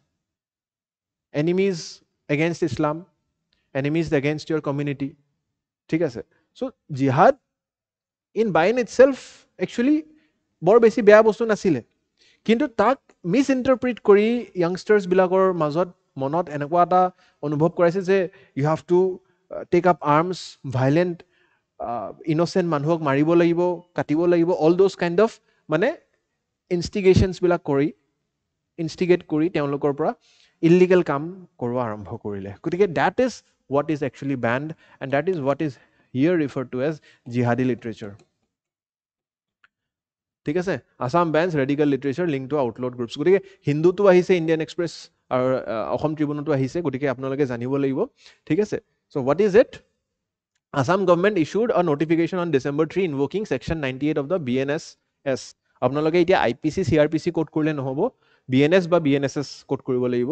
against Islam enemies against your community ঠিক আছে so jihad in by in itself actually বৰ বেছি বেয়া বস্তু নাছিলে কিন্তু তাক মিছ ইণ্টাৰপ্ৰিট কৰি ইয়াংষ্টাৰ্ছ বিলাকৰ মাজত মনত এনেকুৱা এটা অনুভৱ কৰাইছে যে you have to take up arms violent intent মানুহক মাৰিব লাগিব কাটিব লাগিব অল দ'জ কাইণ্ড অফ মানে ইনষ্টিগেশ্যনছবিলাক কৰি ইনষ্টিগেট কৰি তেওঁলোকৰ পৰা ইলিগেল কাম কৰোৱা আৰম্ভ কৰিলে গতিকে that is what is actually banned and that is what is here refer to as জিহাদী লিটাৰেচাৰ ঠিক আছে Assam bans radical literature link to outlawed groups গতিকে হিন্দুতো আহিছে ইণ্ডিয়ান এক্সপ্ৰেছ আৰু অসম ট্ৰিবিউনতো আহিছে গতিকে আপোনালোকে জানিব লাগিব ঠিক আছে so' what is it Assam government issued a notification on December 3 invoking section 98 of the BNSS আপোনালোকে এতিয়া IPC CRPC কোড কৰিলে নহব BNS বা BNSS কোড কৰিব লাগিব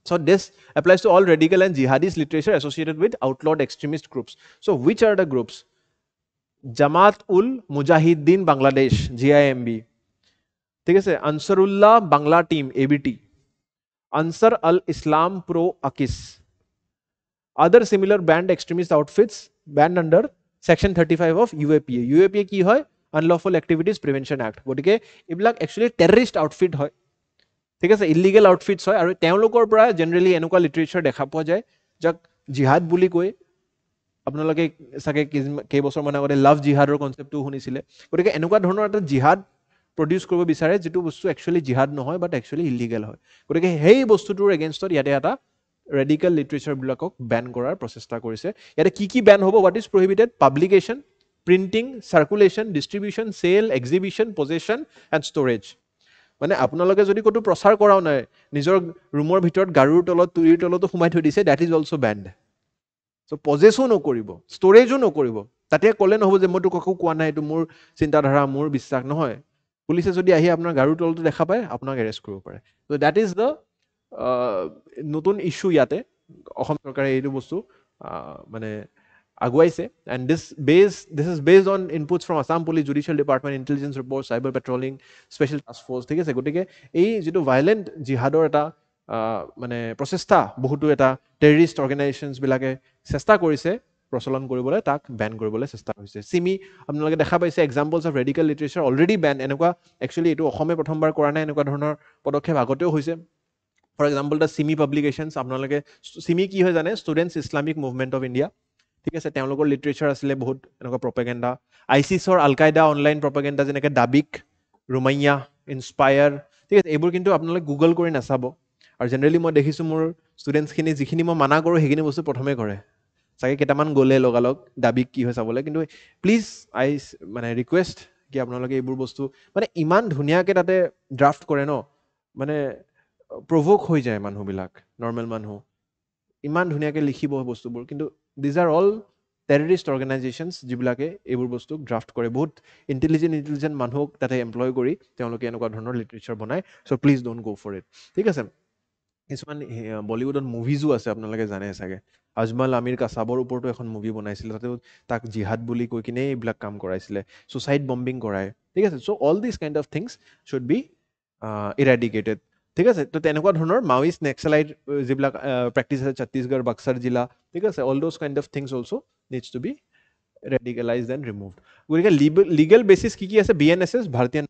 so this applies to all radical and jihadist literature associated with outlawed extremist groups so which are the groups Jamaat ul Mujahideen Bangladesh JIMB ঠিক আছে Ansarullah Bangla Team ABT Ansar al Islam Pro Akis other similar banned extremist outfits banned under section 35 of UAPA UAPA কি হয় Unlawful Activities Prevention Act গতিকে এইবিলাক actually terrorist outfit হয় ঠিক আছে illegal আউটফিটছ হয় আৰু তেওঁলোকৰ পৰা জেনেৰেলি এনেকুৱা লিটাৰেচাৰ দেখা পোৱা যায় যাক জিহাদ বুলি কৈ আপোনালোকে চাগে কেইবছৰমান আগতে লাভ জিহাদৰ কনচেপ্টটো শুনিছিলে গতিকে এনেকুৱা ধৰণৰ এটা জিহাদ প্ৰডিউচ কৰিব বিচাৰে যিটো বস্তু একচুৱেলি জিহাদ নহয় বাট একচুৱেলি ইলিগেল হয় গতিকে সেই বস্তুটোৰ এগেইনষ্টত ইয়াতে এটা ৰেডিকেল লিটাৰেচাৰবিলাকক বেন কৰাৰ প্ৰচেষ্টা কৰিছে ইয়াতে কি বেন হ'ব what is prohibited publication printing circulation distribution sale exhibition possession and storage মানে আপোনালোকে যদি ক'তো প্ৰচাৰ কৰাও নাই নিজৰ ৰুমৰ ভিতৰত গাৰুৰ তলত তুৰিৰ তলতো সোমাই থৈ দিছে ডেট ইজ অলছ' বেণ্ড চ' পজেছো নকৰিব ষ্ট'ৰেজো নকৰিব তাতে ক'লে নহ'ব যে মইতো কাকো কোৱা নাই এইটো মোৰ চিন্তাধাৰা মোৰ বিশ্বাস নহয় পুলিচে যদি আহি আপোনাৰ গাৰুৰ তলতো দেখা পায় আপোনাক এৰেষ্ট কৰিব পাৰে চ' ডেট ইজ দ্য নতুন ইছ্যু ইয়াতে অসম চৰকাৰে এইটো বস্তু মানে আগুৱাইছে and this is based on inputs from Assam police judicial department intelligence report cyber patrolling special task force ঠিক আছে গতিকে এই যিটো ভাইলেণ্ট জিহাদৰ এটা মানে প্ৰচেষ্টা বহুতো এটা টেৰৰিষ্ট অৰ্গেনাইজেশ্যনছবিলাকে চেষ্টা কৰিছে প্ৰচলন কৰিবলৈ তাক বেন কৰিবলৈ চেষ্টা কৰিছে চিমি আপোনালোকে দেখা পাইছে examples of radical literature already Ben এনেকুৱা একচুৱেলি এইটো অসমে প্ৰথমবাৰ কৰা নাই এনেকুৱা ধৰণৰ পদক্ষেপ আগতেও হৈছে ফৰ এক্সাম্পল দ্য চিমি পাব্লিকেশ্যনছ আপোনালোকে চিমি কি হয় জানে students Islamic movement of India ঠিক আছে তেওঁলোকৰ লিটাৰেচাৰ আছিলে বহুত এনেকুৱা প্ৰপেগেণ্ডা আইচিছৰ আল কায়দা অনলাইন প্ৰপেগেণ্ডা যেনেকৈ দাবিক ৰুমাইয়া ইনস্পায়াৰ ঠিক আছে এইবোৰ কিন্তু আপোনালোকে গুগল কৰি নাচাব আৰু জেনেৰেলি মই দেখিছোঁ মোৰ ষ্টুডেণ্টছখিনি যিখিনি মই মানা কৰোঁ সেইখিনি বস্তু প্ৰথমে কৰে চাগে কেইটামান গ'লে লগালগ দাবিক কি হয় চাবলৈ কিন্তু প্লিজ মানে ৰিকুৱেষ্ট কি আপোনালোকে এইবোৰ বস্তু মানে ইমান ধুনীয়াকৈ তাতে ড্ৰাফ্ট কৰে ন মানে প্ৰভোক হৈ যায় মানুহবিলাক নৰ্মেল মানুহ ইমান ধুনীয়াকৈ লিখিব বস্তুবোৰ কিন্তু these are all terrorist organisations যিবিলাকে এইবোৰ বস্তুক ড্ৰাফ্ট কৰে, বহুত ইণ্টেলিজেণ্ট মানুহক তাতে এমপ্লয় কৰি তেওঁলোকে এনেকুৱা ধৰণৰ লিটাৰেচাৰ বনায়। So' please don't go for it. ঠিক আছে, কিছুমান বলিউডত মুভিজো আছে, আপোনালোকে জানে চাগে। আজমল আমিৰ কাছাবৰ ওপৰতো এখন মুভি বনাইছিলে, তাতেও তাক জিহাদ বুলি কৈ কিনে এইবিলাক কাম কৰাইছিলে, ছুচাইড বম্বিং কৰায়। ঠিক আছে, so' all this kind of things should be eradicated. ঠিক আছে, তো তেনেকুৱা ধৰণৰ মাওইষ্ট নেক্সেলাইট যিবিলাক প্ৰেক্টিছ আছে ছত্তীশগড়, বাক্সাৰ জিলা, ঠিক আছে, all those kind of things also' needs to be radicalized and removed. গতিকে লিগেল বেচিছ কি আছে? BNSS ভাৰতীয়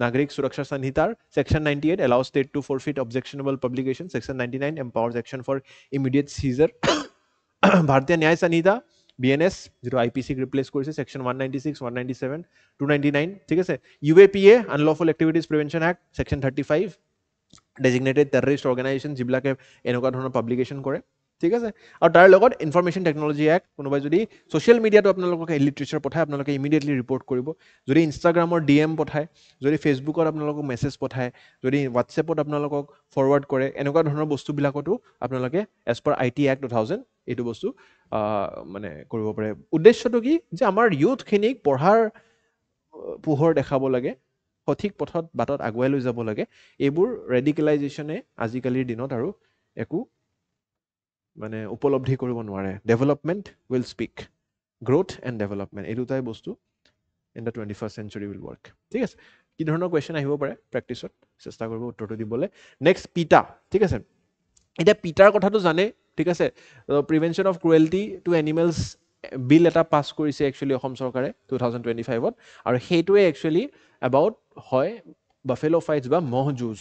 নাগৰিক সুৰক্ষা সংহিতাৰ section 98 allows state to forfeit objectionable publication. Section 99 empowers action for immediate seizure. ভাৰতীয় ন্যায় সংহিতা BNS যেটো IPC ৰিপ্লেস কৰিছে সেকশন 196, 197, 299, ঠিক আছে। UAPA Unlawful Activities Prevention Act section 35 designated terrorist organization যিবিলাকে এনেকুৱা ধৰণৰ পাব্লিকেশ্যন কৰে। ঠিক আছে, আৰু তাৰ লগত ইনফৰমেশ্যন টেকনলজি এক্ট, কোনোবাই যদি ছ'চিয়েল মিডিয়াটো আপোনালোকক লিটাৰেচাৰ পঠায় আপোনালোকে ইমিডিয়েটলি ৰিপৰ্ট কৰিব। যদি ইনষ্টাগ্ৰামৰ DM পঠায়, যদি ফেচবুকত আপোনালোকক মেছেজ পঠায়, যদি হোৱাটছএপত আপোনালোকক ফৰৱাৰ্ড কৰে, এনেকুৱা ধৰণৰ বস্তুবিলাকতো আপোনালোকে এজ পাৰ IT Act 2000 এইটো বস্তু মানে কৰিব পাৰে। উদ্দেশ্যটো কি যে আমাৰ ইউথখিনিক পঢ়াৰ পোহৰ দেখাব লাগে, সঠিক পথত বাটত আগুৱাই লৈ যাব লাগে। এইবোৰ ৰেডিকেলাইজেশ্যনে আজিকালিৰ দিনত আৰু একো মানে উপলব্ধি কৰিব নোৱাৰে। Development will speak, growth and development এই দুটাই বস্তু in the 21st century will work. ঠিক আছে, কি ধৰণৰ কুৱেশ্যন আহিব পাৰে প্ৰেক্টিছত, চেষ্টা কৰিব উত্তৰটো দিবলৈ। নেক্সট পিটা। ঠিক আছে, এতিয়া পিটাৰ কথাটো জানে। ঠিক আছে, prevention of cruelty to animals bill এটা পাছ কৰিছে একচুৱেলি অসম চৰকাৰে 2025ত, আৰু সেইটোৱে একচুৱেলি এবাউট হয় বাফেলো ফাইটছ বা ম'হ যুঁজ।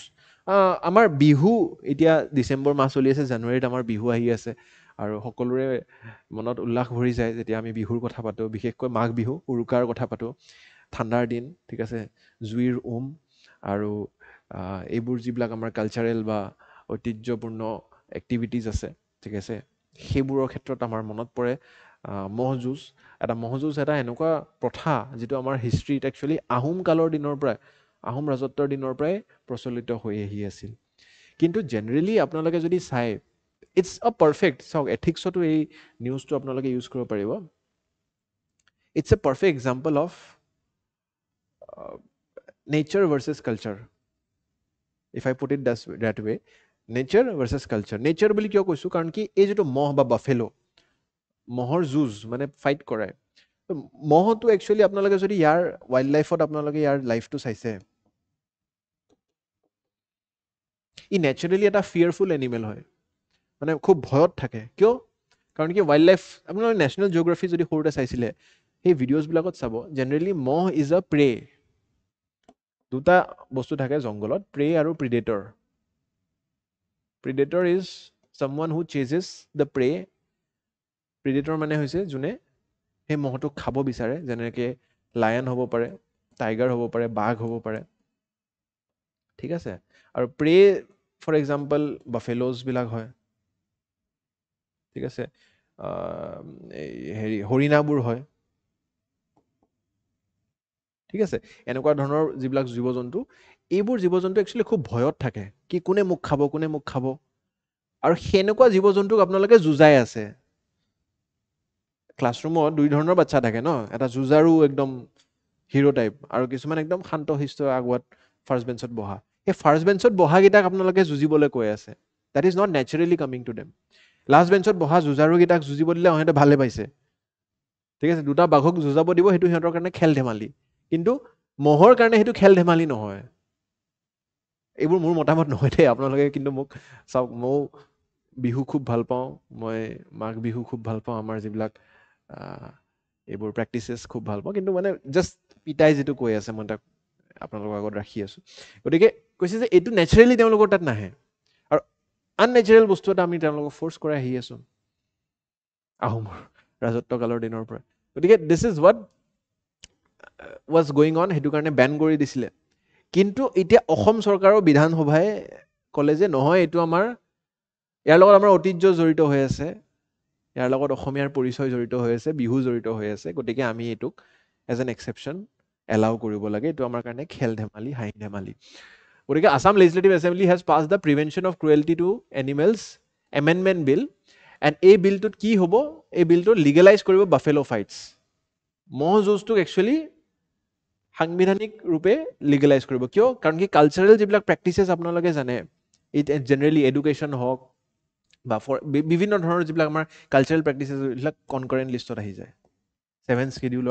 আমাৰ বিহু এতিয়া ডিচেম্বৰ মাহ চলি আছে, জানুৱাৰীত আমাৰ বিহু আহি আছে, আৰু সকলোৰে মনত উল্লাস ভৰি যায় যেতিয়া আমি বিহুৰ কথা পাতোঁ, বিশেষকৈ মাঘ বিহু উৰুকাৰ কথা পাতোঁ। ঠাণ্ডাৰ দিন, ঠিক আছে, জুইৰ আৰু এইবোৰ যিবিলাক আমাৰ কালচাৰেল বা ঐতিহ্যপূৰ্ণ এক্টিভিটিজ আছে, ঠিক আছে, সেইবোৰৰ ক্ষেত্ৰত আমাৰ মনত পৰে ম'হ যুঁজ। ম'হ যুঁজ এটা এনেকুৱা প্ৰথা যিটো আমাৰ হিষ্ট্ৰীত একচুৱেলি আহোম কালৰ দিনৰ পৰাই, আহোম ৰাজত্বৰ দিনৰ পৰাই প্ৰচলিত হৈ আহি আছিল। কিন্তু জেনেৰেলি আপোনালোকে যদি চায়, ইটছ আ পাৰফেক্ট, চাওক এথিক্সতো এই নিউজটো আপোনালোকে ইউজ কৰিব পাৰিব। It's a perfect example of nature versus culture, if I put it that way. Nature versus culture. Nature বুলি কিয় কৈছোঁ? কাৰণ কি এই যিটো মহ বা বাফেলো, মহৰ যুঁজ মানে ফাইট কৰায়, মহটো একচুৱেলি আপোনালোকে যদি ইয়াৰ ৱাইল্ড লাইফত আপোনালোকে ইয়াৰ লাইফটো চাইছে, ই নেচাৰেলি এটা ফিয়াৰফুল এনিমেল হয়, মানে খুব ভয়ত থাকে। কিয়? কাৰণ কি ৱাইল্ড লাইফ, আপোনালোকে নেশ্যনেল জিঅ'গ্ৰাফি যদি সৰুতে চাইছিলে সেই ভিডিঅ'জবিলাকত চাব, জেনেৰেলি মহ ইজ আ প্ৰে। দুটা বস্তু থাকে জংঘলত, প্ৰে আৰু predator. Predator is someone who chases the prey. Predator মানে হৈছে যোনে সেই মহটোক খাব বিচাৰে, যেনেকৈ লায়ন হ'ব পাৰে, টাইগাৰ হ'ব পাৰে, বাঘ হ'ব পাৰে। ঠিক আছে, আৰু প্ৰে ফৰ এক্সাম্পল বাফেলোজবিলাক হয়। ঠিক আছে, হৰিণাবোৰ হয়। ঠিক আছে, এনেকুৱা ধৰণৰ যিবিলাক জীৱ জন্তু, এইবোৰ জীৱ জন্তু একচুৱেলি খুব ভয়ত থাকে, কি কোনে মোক খাব, কোনে মোক খাব। আৰু সেনেকুৱা জীৱ জন্তুক আপোনালোকে যুঁজাই আছে। ক্লাছৰুমত দুই ধৰণৰ বাচ্চা থাকে ন, এটা যুঁজাৰু একদম হিৰো টাইপ, আৰু কিছুমান একদম শান্ত শিষ্ট আগুৱাত ফাৰ্ষ্ট বেঞ্চত বহা। সেই ফাৰ্ষ্ট বেঞ্চত বহাকেইটাক আপোনালোকে যুঁজিবলৈ কৈ আছে। That is not naturally coming to them. Last বেঞ্চত বহা যুঁজাৰুকেইটাক যুঁজিব দিলে সিহঁতে ভালে পাইছে। ঠিক আছে, দুটা বাঘক যুঁজাব দিব, সেইটো সিহঁতৰ কাৰণে খেল ধেমালি। কিন্তু মহৰ কাৰণে সেইটো খেল ধেমালি নহয়। এইবোৰ মোৰ মতামত নহয় দেই, আপোনালোকে কিন্তু মোক চাওক, ময়ো বিহু খুব ভাল পাওঁ, মই মাঘ বিহু খুব ভাল পাওঁ, আমাৰ যিবিলাক এইবোৰ প্ৰেক্টিচেছ খুব ভাল পাওঁ, কিন্তু মানে জাষ্ট পিতাই যিটো কৈ আছে মই তাক আপোনালোকৰ আগত ৰাখি আছোঁ। গতিকে কৈছে যে এইটো নেচাৰেলি তেওঁলোকৰ তাত নাহে, আৰু আননেচাৰেল বস্তু এটা আমি তেওঁলোকক ফ'ৰ্চ কৰাই আহি আছোঁ আহোমৰ ৰাজত্বকালৰ দিনৰ পৰা। গতিকে this is what was going on, সেইটো কাৰণে বেন কৰি দিছিলে। কিন্তু এতিয়া অসম চৰকাৰৰ বিধানসভাই ক'লে যে নহয়, এইটো ইয়াৰ লগত আমাৰ ঐতিহ্য জড়িত হৈ আছে, ইয়াৰ লগত অসমীয়াৰ পৰিচয় জড়িত হৈ আছে, বিহু জড়িত হৈ আছে, গতিকে আমি এইটোক এজ এন এক্সেপশ্যন এলাউ কৰিব লাগে, এইটো আমাৰ কাৰণে খেল ধেমালি, হাঁহি ধেমালি। গতিকে Assam legislative assembly has pass the prevention of cruelty to animals amendment bill, and এই বিলটোত কি হ'ব, এই বিলটোত লিগেলাইজ কৰিব বাফেলো ফাইটছ। মহ যুঁজটোক একচুৱেলি সাংবিধানিক ৰূপে লিগেলাইজ কৰিব। কিয়? কাৰণ কি কালচাৰেল যিবিলাক প্ৰেক্টিচেছ আপোনালোকে জানে, জেনেৰেলি এডুকেশ্যন হওক বা বিভিন্ন ধৰণৰ যিবিলাক আমাৰ কালচাৰেল প্ৰেক্টিচেছ এইবিলাক কনকাৰেণ্ট লিষ্টত আহি যায়, 7th Schedule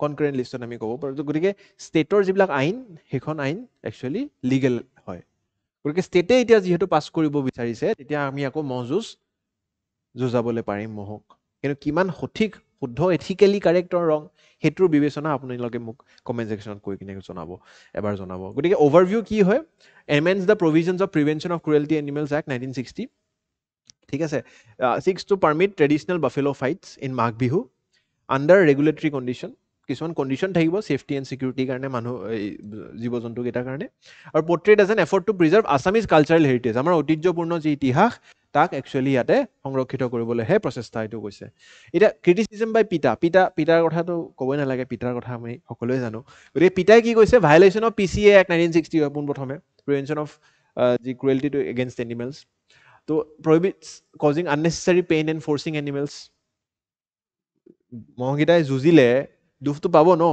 কনকাৰেণ্ট লিষ্টত আমি ক'ব পাৰোঁ। গতিকে ষ্টেটৰ যিবিলাক আইন, সেইখন আইন একচুৱেলি লিগেল হয়। গতিকে ষ্টেটে এতিয়া যিহেতু পাছ কৰিব বিচাৰিছে, তেতিয়া আমি আকৌ মহ যুঁজ যুঁজাবলৈ পাৰিম মহক। কিন্তু কিমান সঠিক, শুদ্ধ, এথিকেলি কাৰেক্ট ৰং, সেইটোৰ বিবেচনা আপোনালোকে মোক কমেণ্ট ছেকশ্যনত কৈ কিনে এবাৰ জনাব। গতিকে অভাৰভিউ কি হয়, amends the provisions of prevention of cruelty animals act 1960, ঠিক আছে, seeks to permit traditional buffalo fights in Magh Bihu under regulatory condition. কিছুমান কণ্ডিশ্যন থাকিব ছেফটি এণ্ড ছিকিউৰিটিৰ কাৰণে, জীৱ জন্তুকেইটাৰ কাৰণে, আৰু portrayed as an effort to preserve Assamese cultural heritage, আমাৰ ঐতিহ্যপূৰ্ণ যি ইতিহাস তাক একচুৱেলি ইয়াতে সংৰক্ষিত কৰিবলৈহে প্ৰচেষ্টা এইটো কৈছে। এতিয়া ক্ৰিটিচিজম বাই পিটাৰ কথাটো ক'বই নালাগে, পিটাৰ কথা আমি সকলোৱে জানো। গতিকে পিটাই কি কৈছে, ভাইলেশ্যন অফ PCA এক্ট 1960 হয় পোনপ্ৰথমে, প্ৰিভেনশ্যন অফ যি ক্ৰুৱেলটি টু এগেইনষ্ট এনিমেলছ, তো prohibits causing unnecessary pain and forcing animals. মহকেইটাই যুঁজিলে দুখটো পাব ন,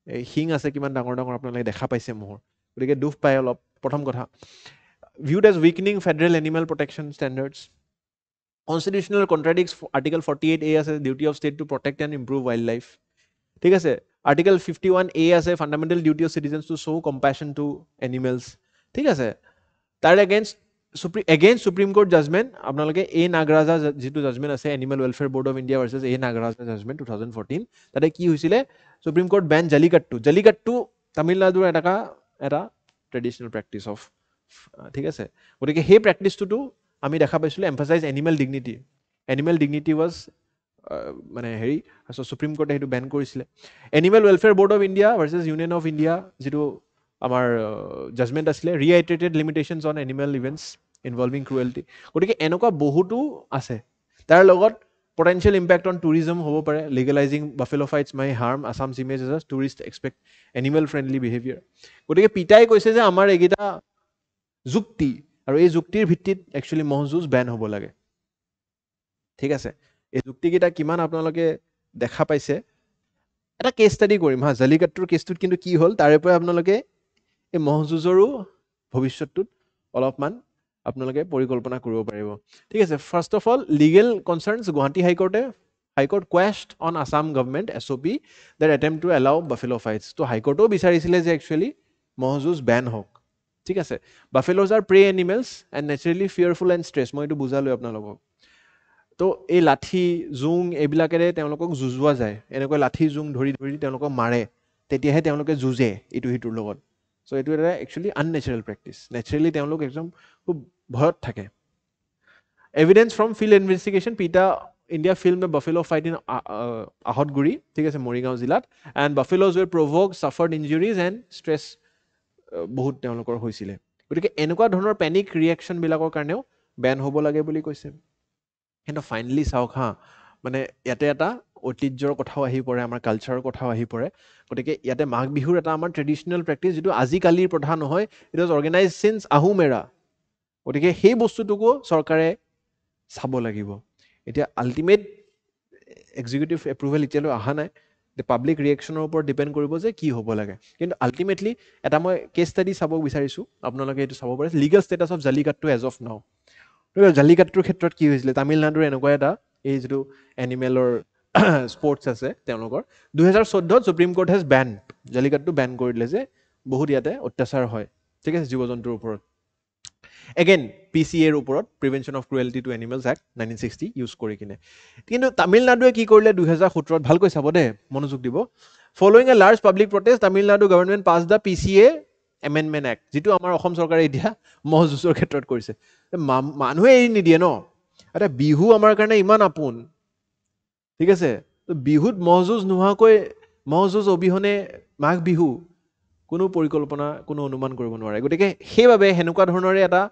এই শিং আছে কিমান ডাঙৰ ডাঙৰ আপোনালোকে দেখা পাইছে মহৰ, গতিকে দুখ পায় অলপ, প্ৰথম কথা। viewed as weakening federal animal protection standards. Constitutional contradicts Article 48A as a duty of state to protect and improve wildlife. ঠিক আছে, Article 51A as a fundamental duty of citizens to show compassion to animals. ঠিক আছে, তাৰ against Supreme Court judgment, আপোনালোকে A. Nagaraja যিটো judgement আছে, animal welfare board of India versus A. Nagaraja judgement 2014, তাতে কি হৈছিলে, সুপ্ৰিম কোৰ্ট বেন জালিকাট্টু তামিলনাডুৰ এটা ট্ৰেডিশ্যনেল প্ৰেক্টিচ অফ, ঠিক আছে। গতিকে সেই প্ৰেক্টিচটোতো আমি দেখা পাইছিলোঁ, এম্ফাচাইজ এনিমেল ডিগনিটি ৱাজ মানে হেৰি, সুপ্ৰিম কোৰ্টে সেইটো বেন কৰিছিলে। Animal welfare board of India versus union of India যিটো আমাৰ জাজমেণ্ট আছিলে, ৰিআইট্ৰেটেড লিমিটেশ্যনছ অন এনিমেল ইভেণ্টছ ইনভলভিং ক্ৰুৱেলটি। গতিকে এনেকুৱা বহুতো আছে। তাৰ লগত পটেঞ্চিয়েল ইম্পেক্ট অন টুৰিজম হ'ব পাৰে, legalising buffalo fights may harm Assam's image as a tourist expect animal friendly behaviour. গতিকে পিটাই কৈছে যে আমাৰ এইকেইটা যুক্তি, আৰু এই যুক্তিৰ ভিত্তিত একচুৱেলি মহ যুঁজ বেন হ'ব লাগে। ঠিক আছে, এই যুক্তিকেইটা কিমান আপোনালোকে দেখা পাইছে, এটা কেছ ষ্টাডি কৰিম হা, জালিকাট্টুৰ কেছটোত কিন্তু কি হ'ল, তাৰে পৰা আপোনালোকে এই মহ যুঁজৰো ভৱিষ্যতটোত অলপমান আপোনালোকে পৰিকল্পনা কৰিব পাৰিব। ঠিক আছে, first of all legal concerns, Guwahati high court questioned on Assam government SOP that attempt to allow buffalo fights. তো হাইকোৰ্টেও বিচাৰিছিলে যে একচুৱেলি মহ যুঁজ বেন হওক। ঠিক আছে, buffaloes are prey animals and naturally fearful and stress, মই এইটো বুজালোঁ আপোনালোকক। তো এই লাঠি জোং এইবিলাকেৰে তেওঁলোকক যুঁজোৱা যায়, এনেকৈ লাঠি জোং ধৰি তেওঁলোকক মাৰে, তেতিয়াহে তেওঁলোকে যুঁজে ইটো সিটোৰ লগত। চ' এইটো এটা একচুৱেলি আননেচাৰেল প্ৰেক্টিচ, নেচাৰেলি তেওঁলোক একদম খুব ভয়ত থাকে। Evidence from field investigation, India film a buffalo fight in Ahotguri, ঠিক আছে, মৰিগাঁও জিলাত, and buffaloes were provoke suffered injuries and stress বহুত তেওঁলোকৰ হৈছিলে। গতিকে এনেকুৱা ধৰণৰ পেনিক ৰিয়েকশ্যনবিলাকৰ কাৰণেও বেন হ'ব লাগে বুলি কৈছে। কিন্তু ফাইনেলি চাওক হা, মানে ইয়াতে এটা ঐতিহ্যৰ কথাও আহি পৰে, আমাৰ কালচাৰৰ কথাও আহি পৰে। গতিকে ইয়াতে মাঘ বিহুৰ এটা আমাৰ ট্ৰেডিশ্যনেল প্ৰেক্টিচ, যিটো আজিকালিৰ প্ৰথা নহয়, it was organize since Ahom era. গতিকে সেই বস্তুটোকো চৰকাৰে চাব লাগিব। এতিয়া আল্টিমেট এক্সিকিউটিভ এপ্ৰুভেল এতিয়ালৈ অহা নাই, পাব্লিক ৰিয়েকশ্যনৰ ওপৰত ডিপেণ্ড কৰিব যে কি হ'ব লাগে। কিন্তু আল্টিমেটলি এটা মই কেছ ষ্টাডি চাব বিচাৰিছোঁ, আপোনালোকে এইটো চাব পাৰে, legal status of Jallikattu as of now. জালিকাট্টুৰ ক্ষেত্ৰত কি হৈছিলে, তামিলনাডুৰ এনেকুৱা এটা এই যিটো এনিমেলৰ স্পৰ্টছ আছে তেওঁলোকৰ, 2014 supreme court has ban, Jallikattu ban কৰি দিলে যে বহুত ইয়াতে অত্যাচাৰ হয়, ঠিক আছে, জীৱ জন্তুৰ ওপৰত। এগেইন PCA ৰ ওপৰত, prevention of cruelty to animals act 1960 use কৰি কিনে। কিন্তু তামিলনাডুৱে কি কৰিলে 2017, ভালকৈ চাব দেই, মনোযোগ দিব। Following a large public protest, Tamil Nadu government pass the PCA amendment act, যিটো আমাৰ অসম চৰকাৰে এতিয়া মহ যুঁজৰ ক্ষেত্ৰত কৰিছে। মানুহে এৰি নিদিয়ে ন, এটা বিহু আমাৰ কাৰণে ইমান আপোন, ঠিক আছে, তো বিহুত মহ যুঁজ নোহোৱাকৈ, মহ যুঁজ অবিহনে মাঘ বিহু কোনো পৰিকল্পনা, কোনো অনুমান কৰিব নোৱাৰে। গতিকে সেইবাবে সেনেকুৱা ধৰণৰে এটা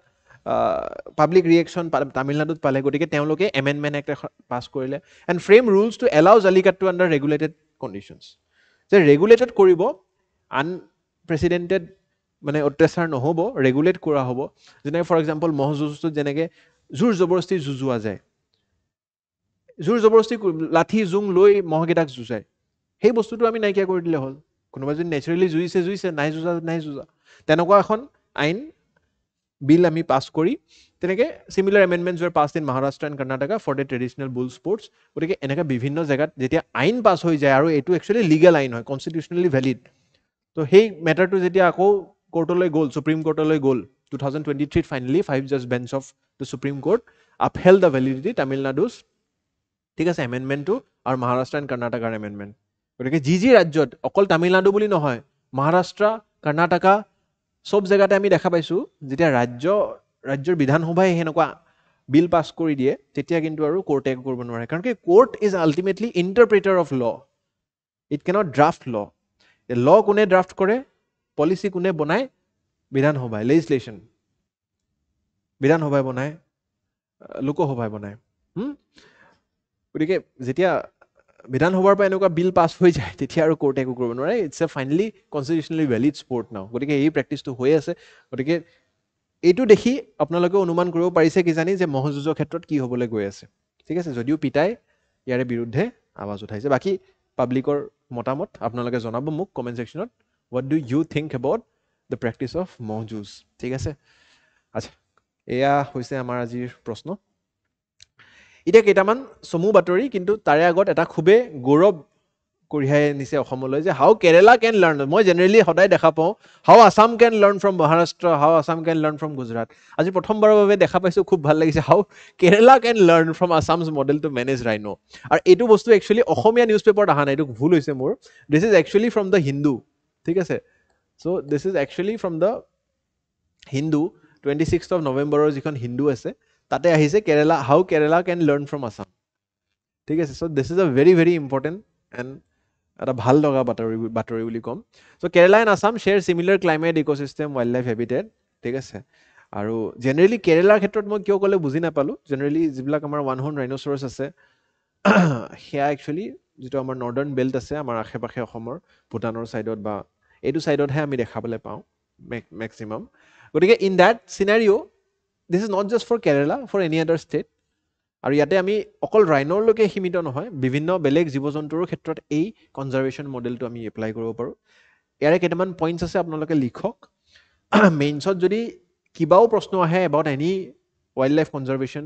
পাব্লিক ৰিয়েকশ্যন তামিলনাডুত পালে। গতিকে তেওঁলোকে এমেণ্ডমেণ্ট এক্ট পাছ কৰিলে and frame rules to allow Jallikattu under regulated conditions, যে ৰেগুলেটেড কৰিব, আনপ্ৰেচিডেণ্টেড মানে অত্যাচাৰ নহ'ব, ৰেগুলেট কৰা হ'ব। যেনেকৈ ফৰ এক্সাম্পল মহ যুঁজটোত যেনেকৈ জোৰ জবৰদস্তি যুঁজোৱা যায়, জোৰ জবৰদস্তি লাঠি জোং লৈ মহকেইটাক যুঁজায়, সেই বস্তুটো আমি নাইকিয়া কৰি দিলে হ'ল। কোনোবা যদি নেচাৰেলি যুঁজিছে, নাই যুঁজা। তেনেকুৱা এখন আইন বিল আমি পাছ কৰি তেনেকৈ similar amendments were passed in Maharashtra and Karnataka for the traditional bull sports. গতিকে এনেকৈ বিভিন্ন জেগাত যেতিয়া আইন পাছ হৈ যায় আৰু এইটো একচুৱেলি লিগেল আইন হয়, কনষ্টিটিউচনেলি ভেলিড, তো সেই মেটাৰটো যেতিয়া আকৌ কোৰ্টলৈ গ'ল, সুপ্ৰিম কোৰ্টলৈ গ'ল 2023 ফাইনেলি 5 জাজ bench of the supreme court upheld the validity Tamil Nadu's, ঠিক আছে, এমেণ্ডমেণ্টটো আৰু মহাৰাষ্ট্ৰ এণ্ড কৰ্ণাটকাৰ এমেণ্ডমেণ্ট। গতিকে যি ৰাজ্যত, অকল তামিলনাডু বুলি নহয়, মহাৰাষ্ট্ৰ, কৰ্ণাটকা চব জেগাতে আমি দেখা পাইছোঁ যেতিয়া ৰাজ্যৰ বিধানসভাই সেনেকুৱা বিল পাছ কৰি দিয়ে তেতিয়া কিন্তু আৰু কোৰ্টে একো কৰিব নোৱাৰে, কাৰণ কি court is ultimately interpreter of law, it cannot draft law. Law কোনে ড্ৰাফ্ট কৰে, পলিচি কোনে বনায়, বিধানসভাই, লেজিসলেশ্যন বিধানসভাই বনায়, লোকসভাই বনায়। গতিকে যেতিয়া বিধানসভাৰ পৰা এনেকুৱা বিল পাছ হৈ যায় তেতিয়া আৰু কোৰ্টে একো কৰিব নোৱাৰে, it's a finally constitutionally valid sport now. গতিকে এই প্ৰেক্টিচটো হৈ আছে। গতিকে এইটো দেখি আপোনালোকে অনুমান কৰিব পাৰিছে কিজানি যে ম'হ যুঁজৰ ক্ষেত্ৰত কি হ'বলৈ গৈ আছে, ঠিক আছে। যদিও পিতাই ইয়াৰে বিৰুদ্ধে আৱাজ উঠাইছে। বাকী পাব্লিকৰ মতামত আপোনালোকে জনাব মোক কমেণ্ট ছেকশ্যনত, what do you think about the practice of ম'হ যুঁজ, ঠিক আছে। আচ্ছা, এয়া হৈছে আমাৰ আজিৰ প্ৰশ্ন। এতিয়া কেইটামান চমু বাতৰি, কিন্তু তাৰে আগত এটা খুবেই গৌৰৱ কঢ়িয়াই আনিছে অসমলৈ যে হাউ কেৰেলা কেন লাৰ্ণ। মই জেনেৰেলি সদায় দেখা পাওঁ how Assam can learn from Maharashtra, how Assam can learn from Gujarat. আজি প্ৰথমবাৰৰ বাবে দেখা পাইছোঁ, খুব ভাল লাগিছে, how Kerala can learn from Assam's model to manage rhino. আৰু এইটো বস্তু একচুৱেলি অসমীয়া নিউজ পেপাৰত অহা নাই, এইটো ভুল হৈছে মোৰ। This is actually from the Hindu, ঠিক আছে। So' this is actually from the Hindu, 26 নৱেম্বৰৰ যিখন হিন্দু আছে তাতে আহিছে Kerala, how Kerala can learn from Assam, ঠিক আছে। So' this is a very very important and এটা ভাল লগা বাতৰি বুলি ক'ম। So' Kerala and Assam share similar climate, ecosystem, wildlife habitat, ঠিক আছে। আৰু জেনেৰেলি কেৰেলাৰ ক্ষেত্ৰত মই কিয় ক'লে বুজি নাপালোঁ, জেনেৰেলি যিবিলাক আমাৰ ওৱান হৰ্ণ ৰাইন'চৰাছ আছে সেয়া একচুৱেলি যিটো আমাৰ নৰ্দাৰ্ণ বেল্ট আছে আমাৰ আশে পাশে অসমৰ ভূটানৰ ছাইডত বা এইটো ছাইডতহে আমি দেখাবলৈ পাওঁ মেক্সিমাম। গতিকে in that scenario' this is not just for Kerala, for any other state. আৰু ইয়াতে আমি অকল ৰাইনৰলৈকে সীমিত নহয়, বিভিন্ন বেলেগ জীৱ জন্তুৰো ক্ষেত্ৰত এই কনজাৰ্ভেশ্যন মডেলটো আমি এপ্লাই কৰিব পাৰোঁ। ইয়াৰে কেইটামান পইণ্টছ আছে, আপোনালোকে লিখক। মেইনছত যদি কিবাও প্ৰশ্ন আহে about any wild life conservation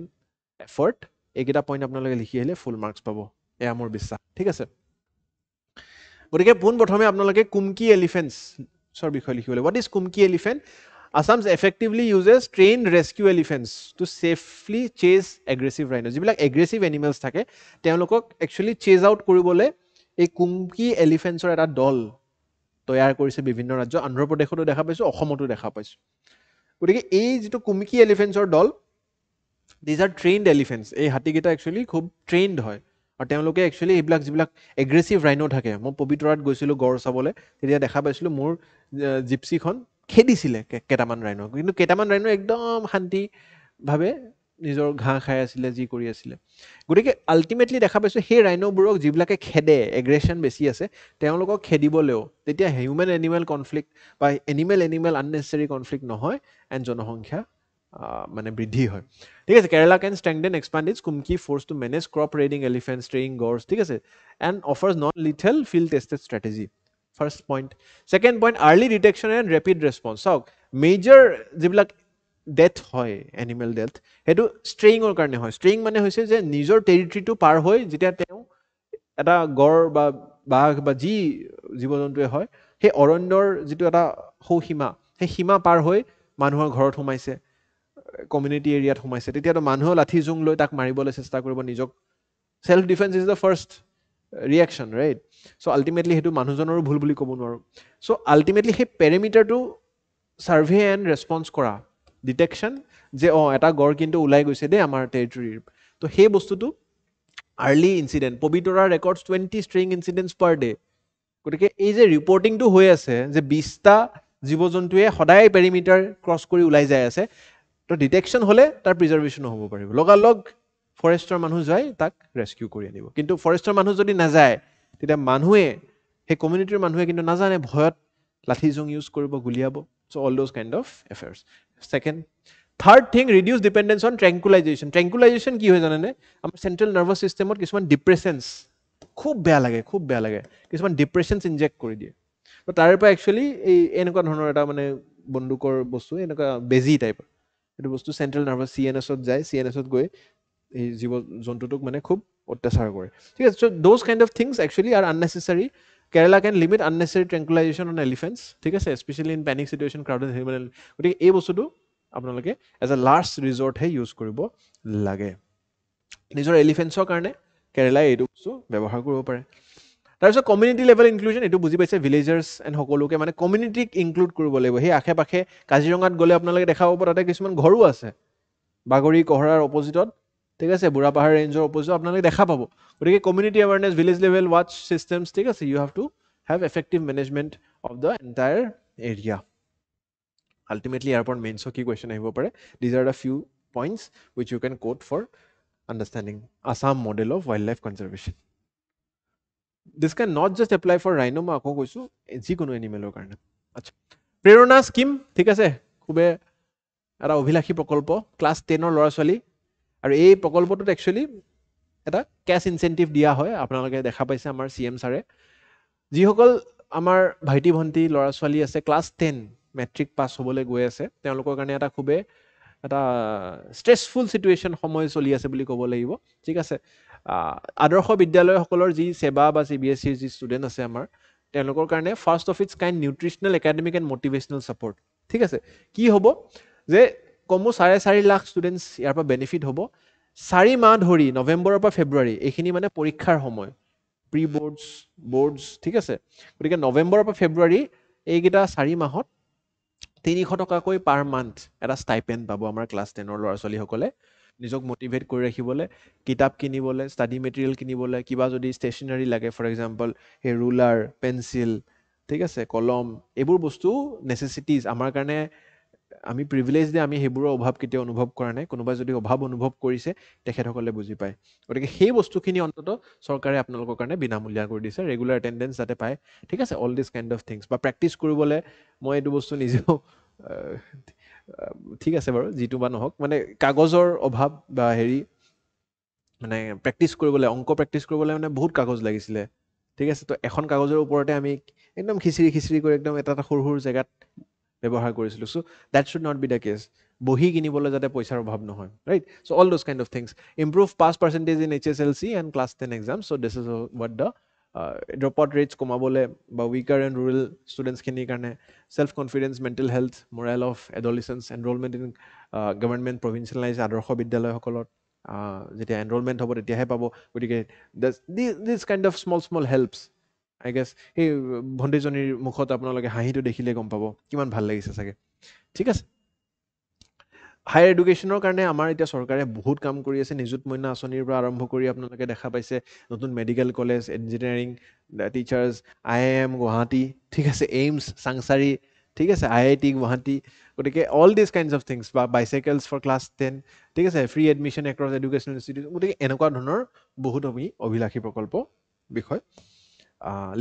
effort, এইকেইটা পইণ্ট আপোনালোকে লিখি আহিলে ফুল মাৰ্কছ পাব, এয়া মোৰ বিশ্বাস, ঠিক আছে। গতিকে পোনপ্ৰথমে আপোনালোকে কুমকি এলিফেণ্টছৰ বিষয়ে লিখিবলৈ। What is kumki elephant? Assam effectively uses trained rescue elephants to safely chase aggressive rhinos. যিবিলাক aggressive animals থাকে তেওঁলোকক actually chase out কৰিবলৈ এই কুমকি এলিফেণ্টছৰ এটা দল তৈয়াৰ কৰিছে বিভিন্ন ৰাজ্য, অন্ধ্ৰপ্ৰদেশতো দেখা পাইছোঁ, অসমতো দেখা পাইছোঁ। গতিকে এই যিটো কুমকি এলিফেণ্টছৰ দল, দিজ আৰ ট্ৰেইনড এলিফেণ্টছ। এই হাতীকেইটা একচুৱেলি খুব ট্ৰেইনড হয় আৰু তেওঁলোকে একচুৱেলি এইবিলাক যিবিলাক এগ্ৰেছিভ ৰাইনো থাকে, মই পবিতৰাত গৈছিলোঁ গড় চাবলৈ, তেতিয়া দেখা পাইছিলোঁ মোৰ জিপচিখন খেদিছিলে কেইটামান ৰাইনো, কিন্তু কেইটামান ৰাইনো একদম শান্তিভাৱে নিজৰ ঘাঁহ খাই আছিলে, যি কৰি আছিলে। গতিকে আল্টিমেটলি দেখা পাইছোঁ সেই ৰাইনোবোৰক যিবিলাকে খেদে, এগ্ৰেশ্যন বেছি আছে, তেওঁলোকক খেদিবলৈও তেতিয়া হিউমেন এনিমেল কনফ্লিক্ট বা এনিমেল আননেচেচাৰী কনফ্লিক্ট নহয় এণ্ড জনসংখ্যা মানে বৃদ্ধি হয়, ঠিক আছে। Kerala can strengthen expand its kumki force to manage crop raiding elephants, straying gaurs, ঠিক আছে, and offers non lethal field tested strategy. First point. Second point, early detection and rapid response. চাওক, মেজৰ যিবিলাক ডেথ হয়, এনিমেল ডেথ, সেইটো ষ্ট্ৰেইঙৰ কাৰণে হয়। ষ্ট্ৰেইং মানে হৈছে যে নিজৰ টেৰিটৰীটো পাৰ হৈ যেতিয়া তেওঁ এটা গড় বা বাঘ বা যি জীৱ জন্তুৱে হয়, সেই অৰণ্যৰ যিটো এটা সীমা, সেই সীমা পাৰ হৈ মানুহৰ ঘৰত সোমাইছে, কমিউনিটি এৰিয়াত সোমাইছে, তেতিয়াতো মানুহেও লাঠি জোং লৈ তাক মাৰিবলৈ চেষ্টা কৰিব নিজক। Self defence is the first reaction, right? So' ultimately সেইটো মানুহজনৰো ভুল বুলি ক'ব নোৱাৰোঁ। চ' আল্টিমেটলি সেই পেৰিমিটাৰটো ছাৰ্ভে এণ্ড ৰেছপন্স কৰা, ডিটেকশ্যন যে এটা গড় কিন্তু ওলাই গৈছে দেই আমাৰ টেৰিটৰীৰ, তো সেই বস্তুটো আৰ্লি ইনচিডেণ্ট। পবিতৰাৰ records 20 straying incidents per day. গতিকে এই যে ৰিপৰ্টিংটো হৈ আছে যে 20টা জীৱ জন্তুৱে সদায় পেৰিমিটাৰ ক্ৰছ কৰি ওলাই যাই আছে, তো ডিটেকশ্যন হ'লে তাৰ প্ৰিজাৰ্ভেশ্যনো হ'ব পাৰিব। লগালগ ফৰেষ্টৰ মানুহ যায় তাক ৰেস্কিউ কৰি আনিব। কিন্তু ফৰেষ্টৰ মানুহ যদি নাযায়, তেতিয়া মানুহে, সেই কমিউনিটিৰ মানুহে কিন্তু নাজানে, ভয়ত লাঠি জোং ইউজ কৰিব, গুলিয়াব। So' all those kind of affairs. Second third thing reduce dependence on tranquillisation tranquillisation কি হয় জানেনে আমাৰ চেণ্ট্ৰেল নাৰ্ভাছ ছিষ্টেমত কিছুমান ডিপ্ৰেশ্যনছ খুব বেয়া লাগে কিছুমান ডিপ্ৰেশ্যনছ ইনজেক্ট কৰি দিয়ে তো তাৰে পৰা একচুৱেলি এই এনেকুৱা ধৰণৰ এটা মানে বন্দুকৰ বস্তু এনেকুৱা বেজি টাইপৰ এইটো বস্তু চেণ্ট্ৰেল নাৰ্ভাছ CNSত যায় CNSত গৈ এই জীৱ জন্তুটোক মানে খুব অত্যাচাৰ কৰে ঠিক আছে so' those kind of things actually are unnecessary Kerala can limit unnecessary tranquillisation on elephants ঠিক আছে specially in panic situation crowded animal গতিকে এই বস্তুটো আপোনালোকে এজ এ লাষ্ট ৰিজৰ্টহে ইউজ কৰিব লাগে নিজৰ এলিফেণ্টছৰ কাৰণে কেৰেলাই এইটো বস্তু ব্যৱহাৰ কৰিব পাৰে তাৰপিছত কমিউনিটি লেভেল ইনক্লুজন এইটো বুজি পাইছে ভিলেজাৰ্ছ এণ্ড সকলোকে মানে কমিউনিটিক ইনক্লুড কৰিব লাগিব সেই আশে পাশে কাজিৰঙাত গ'লে আপোনালোকে দেখা পাব তাতে কিছুমান ঘৰো আছে বাগৰি কহৰাৰ অপজিটত ঠিক আছে বুঢ়া পাহাৰ ৰেঞ্জৰ অপজিটত আপোনালোকে দেখা পাব গতিকে community awareness village level watch systems ঠিক আছে you have to have effective management of the entire area ultimately ইয়াৰ ওপৰত মেইনছৰ কি কুৱেশ্যন আহিব পাৰে these are the few points which you can quote for understanding Assam model of wild life conservation this can not just apply for rhino মই আকৌ কৈছোঁ যিকোনো এনিমেলৰ কাৰণে আচ্ছা প্ৰেৰণা স্কিম ঠিক আছে খুবেই এটা অভিলাষী প্ৰকল্প ক্লাছ 10ৰ ল'ৰা ছোৱালী আৰু এই প্ৰকল্পটোত একচুৱেলি এটা কেছ ইনচেণ্টিভ দিয়া হয় আপোনালোকে দেখা পাইছে আমাৰ CM ছাৰে যিসকল আমাৰ ভাইটি ভণ্টি ল'ৰা ছোৱালী আছে ক্লাছ 10 মেট্ৰিক পাছ হ'বলৈ গৈ আছে তেওঁলোকৰ কাৰণে এটা খুবেই এটা ষ্ট্ৰেছফুল চিটুৱেশ্যন সময় চলি আছে বুলি ক'ব লাগিব ঠিক আছে আদৰ্শ বিদ্যালয়সকলৰ যি সেৱা বা CBSEৰ যি ষ্টুডেণ্ট আছে আমাৰ তেওঁলোকৰ কাৰণে first of its kind nutritional academic and motivational support ঠিক আছে কি হ'ব যে কমো 4.5 লাখ ষ্টুডেণ্টছ ইয়াৰ পৰা বেনিফিট হ'ব 4 মাহ ধৰি নৱেম্বৰৰ পৰা ফেব্ৰুৱাৰী এইখিনি মানে পৰীক্ষাৰ সময় প্ৰি বৰ্ডছ ঠিক আছে গতিকে নৱেম্বৰৰ পৰা ফেব্ৰুৱাৰী এইকেইটা 4 মাহত 300 টকাকৈ পাৰ মান্থ এটা ষ্টাইপেণ্ড পাব আমাৰ ক্লাছ 10ৰ ল'ৰা ছোৱালীসকলে নিজক মটিভেট কৰি ৰাখিবলৈ কিতাপ কিনিবলৈ ষ্টাডি মেটেৰিয়েল কিনিবলৈ কিবা যদি ষ্টেচনাৰী লাগে ফৰ এক্সাম্পল সেই ৰুলাৰ পেঞ্চিল ঠিক আছে কলম এইবোৰ বস্তু নেচেচিটিজ আমাৰ কাৰণে আমি প্ৰিভিলেজ দিয়ে আমি সেইবোৰৰ অভাৱ কেতিয়াও অনুভৱ কৰা নাই কোনোবাই যদি অভাৱ অনুভৱ কৰিছে তেখেতসকলে বুজি পায় গতিকে সেই বস্তুখিনি অন্ততঃ চৰকাৰে আপোনালোকৰ কাৰণে বিনামূলীয়া কৰি দিছে ৰেগুলাৰ এটেণ্ডেঞ্চ যাতে পায় ঠিক আছে all this kind of things বা প্ৰেক্টিছ কৰিবলৈ মই এইটো বস্তু নিজেও ঠিক আছে বাৰু যিটো বা নহওক মানে কাগজৰ অভাৱ বা হেৰি মানে প্ৰেক্টিছ কৰিবলৈ অংক প্ৰেক্টিছ কৰিবলৈ মানে বহুত কাগজ লাগিছিলে ঠিক আছে তো এখন কাগজৰ ওপৰতে আমি একদম খিচিৰি কৰি একদম এটা সৰু সৰু জেগাত ব্যৱহাৰ কৰিছিলোঁ so' that should not be the case বহি কিনিবলৈ যাতে পইচাৰ অভাৱ নহয় right so' all those kind of things improve pass percentage in HSLC and class 10 exam so' this is what the drop out rates কমাবলৈ বা উইকাৰ এণ্ড ৰুৰেল ষ্টুডেণ্টছখিনিৰ কাৰণে self confidence mental health morale of adolescents enrolment in government provincialise আদৰ্শ বিদ্যালয়সকলত যেতিয়া enrolment হ'ব তেতিয়াহে পাব গতিকে this kind of small helps I guess সেই ভণ্টিজনীৰ মুখত আপোনালোকে হাঁহিটো দেখিলে গম পাব কিমান ভাল লাগিছে চাগে ঠিক আছে হায়াৰ এডুকেশ্যনৰ কাৰণে আমাৰ এতিয়া চৰকাৰে বহুত কাম কৰি আছে নিযুত মইনা আঁচনিৰ পৰা আৰম্ভ কৰি আপোনালোকে দেখা পাইছে নতুন medical college engineering teachers IIM Guwahati ঠিক আছে এইমছ চাংচাৰী ঠিক আছে IIT গুৱাহাটী গতিকে all this kinds of things বা বাইচাইকেলছ ফৰ ক্লাছ 10 ঠিক আছে free admission across education institute গতিকে এনেকুৱা ধৰণৰ বহুত আমি অভিলাষী প্ৰকল্প বিষয়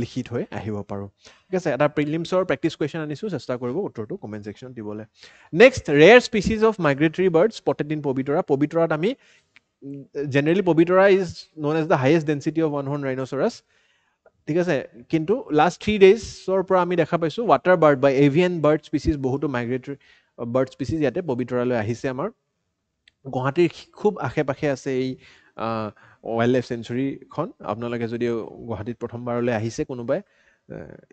লিখি থৈ আহিব পাৰোঁ ঠিক আছে এটা প্ৰিলিমছৰ প্ৰেক্টিছ কুৱেশ্যন আনিছোঁ চেষ্টা কৰিব উত্তৰটো কমেণ্ট ছেকশ্যনত দিবলৈ next rare species of migratory birds spotted in পবিতৰাত আমি generally Pobitora is known as the highest density of one horn rhinoceros ঠিক আছে কিন্তু লাষ্ট 3 ডেইজৰ পৰা আমি দেখা পাইছোঁ ৱাটাৰ বাৰ্ড বা এভিয়ান বাৰ্ড স্পিচিজ বহুতো মাইগ্ৰেটৰী বাৰ্ড স্পিচিজ ইয়াতে পবিতৰালৈ আহিছে আমাৰ গুৱাহাটীৰ খুব আশে পাশে আছে এই ৱাইল্ড লাইফ চেঞ্চুৰীখন আপোনালোকে যদি গুৱাহাটীত প্ৰথমবাৰলৈ আহিছে কোনোবাই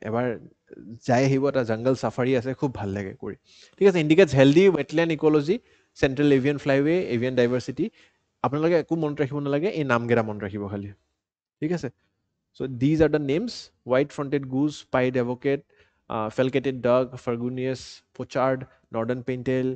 এবাৰ যাই আহিব এটা জংগল চাফাৰী আছে খুব ভাল লাগে কৰি ঠিক আছে indicates healthy wetland ecology central avian flyway avian diversity আপোনালোকে একো মনত ৰাখিব নালাগে এই নামকেইটা মনত ৰাখিব খালি ঠিক আছে so' these are the names white fronted goose pied avocet falcated duck ferruginous pochard northern pintail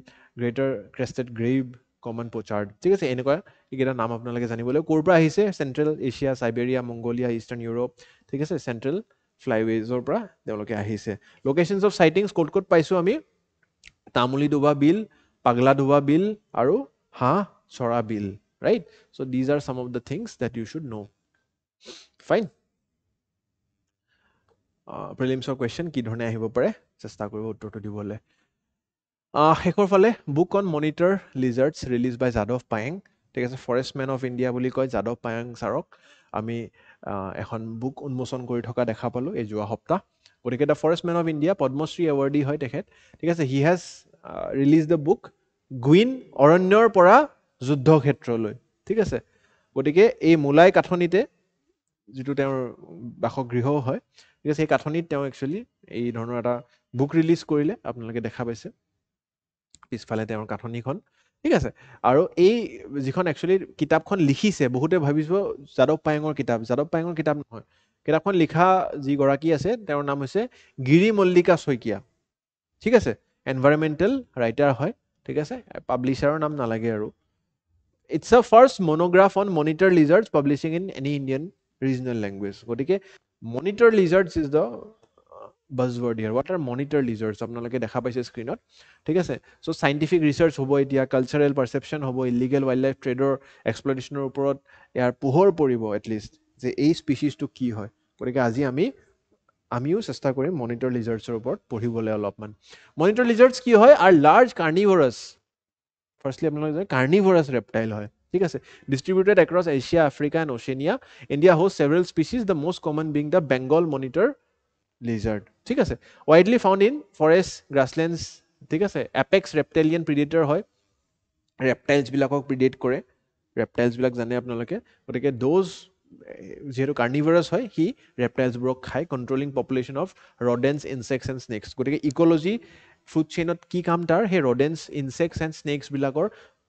greater crested grebe common pochard ঠিক আছে এনেকুৱা এইকেইটা নাম আপোনালোকে জানিবলৈ ক'ৰ পৰা আহিছে central Asia Siberia Mongolia eastern Europe ঠিক আছে চেণ্ট্ৰেল ফ্লাইৱেজৰ পৰা তেওঁলোকে আহিছে লোকেশ্যনছ অফ চাইটিংছ ক'ত ক'ত পাইছোঁ আমি তামুলীডোবা বিল পাগলাডোবা বিল আৰু হাঁহ চৰা বিল right so' these are some of the things that you should know' fine প্ৰিলিমছৰ কুৱেশ্যন কি ধৰণে আহিব পাৰে চেষ্টা কৰিব উত্তৰটো দিবলৈ শেষৰ ফালে বুক অন মনিটৰ লিজাৰ্ডছ ৰিলিজ বাই যাদৱ পায়েং ঠিক আছে ফৰেষ্ট মেন অফ ইণ্ডিয়া বুলি কয় যাদৱ পায়েং ছাৰক আমি এখন বুক উন্মোচন কৰি থকা দেখা পালোঁ এই যোৱা সপ্তাহ গতিকে the forest man of India Padma Shri awardee হয় তেখেত ঠিক আছে he has release the book গুইন অৰণ্যৰ পৰা যুদ্ধক্ষেত্ৰলৈ ঠিক আছে গতিকে এই মোলাই কাঠনিতে যিটো তেওঁৰ বাসগৃহ হয় ঠিক আছে সেই কাঠনিত তেওঁ একচুৱেলি এই ধৰণৰ এটা বুক ৰিলিজ কৰিলে আপোনালোকে দেখা পাইছে পিছফালে তেওঁৰ কাঠনিখন ঠিক আছে আৰু এই যিখন একচুৱেলি কিতাপখন লিখিছে বহুতে ভাবিব যাদৱ পায়েঙৰ কিতাপ নহয় কিতাপখন লিখা যিগৰাকী আছে তেওঁৰ নাম হৈছে গিৰি মল্লিকা শইকীয়া ঠিক আছে এনভাইৰমেণ্টেল ৰাইটাৰ হয় ঠিক আছে পাব্লিছাৰৰ নাম নালাগে আৰু it's a first monograph on monitor lizards publishing in any Indian regional language গতিকে monitor lizards is the buzzword here. What are monitor lizards? আপোনালোকে দেখা পাইছে স্ক্ৰীনত ঠিক আছে চ' চাইণ্টিফিক ৰিচাৰ্চ হ'ব এতিয়া কালচাৰেল পাৰচেপশ্যন হ'ব ইলিগেল ৱাইল্ড লাইফ ট্ৰেডৰ এক্সপ্লটেশ্যনৰ ওপৰত ইয়াৰ পোহৰ পৰিব এটলিষ্ট যে এই স্পিচিছটো কি হয় গতিকে আজি আমিও চেষ্টা কৰিম মনিটৰ লিজাৰ্ডছৰ ওপৰত পঢ়িবলৈ অলপমান মনিটৰ লিজাৰ্ডছ কি হয় আৰ লাৰ্জ কাৰ্নিভৰাছ ফাৰ্ষ্টলি আপোনালোকে জানে কাৰ্নিভৰাছ ৰেপটাইল হয় ঠিক আছে distributed across Asia Africa and Oceania India host several species the most common being the Bengal monitor lizard ঠিক আছে widely found in forest grasslands ঠিক আছে এপেক্স ৰেপটেলিয়ান প্ৰিডেটৰ হয় ৰেপটাইলছ বিলাকক প্ৰিডেট কৰে ৰেপটাইলছ বিলাক জানে আপোনালোকে গতিকে দোজ যিহেতু কাৰ্নিভাৰাছ হয় সি ৰেপটাইলছবোৰক খায় controlling population of rodents insects and snakes গতিকে ইক'লজি ফুড চেইনত কি কাম তাৰ সেই ৰডেন্স ইনচেক্টছ এণ্ড স্নেক্স বিলাকৰ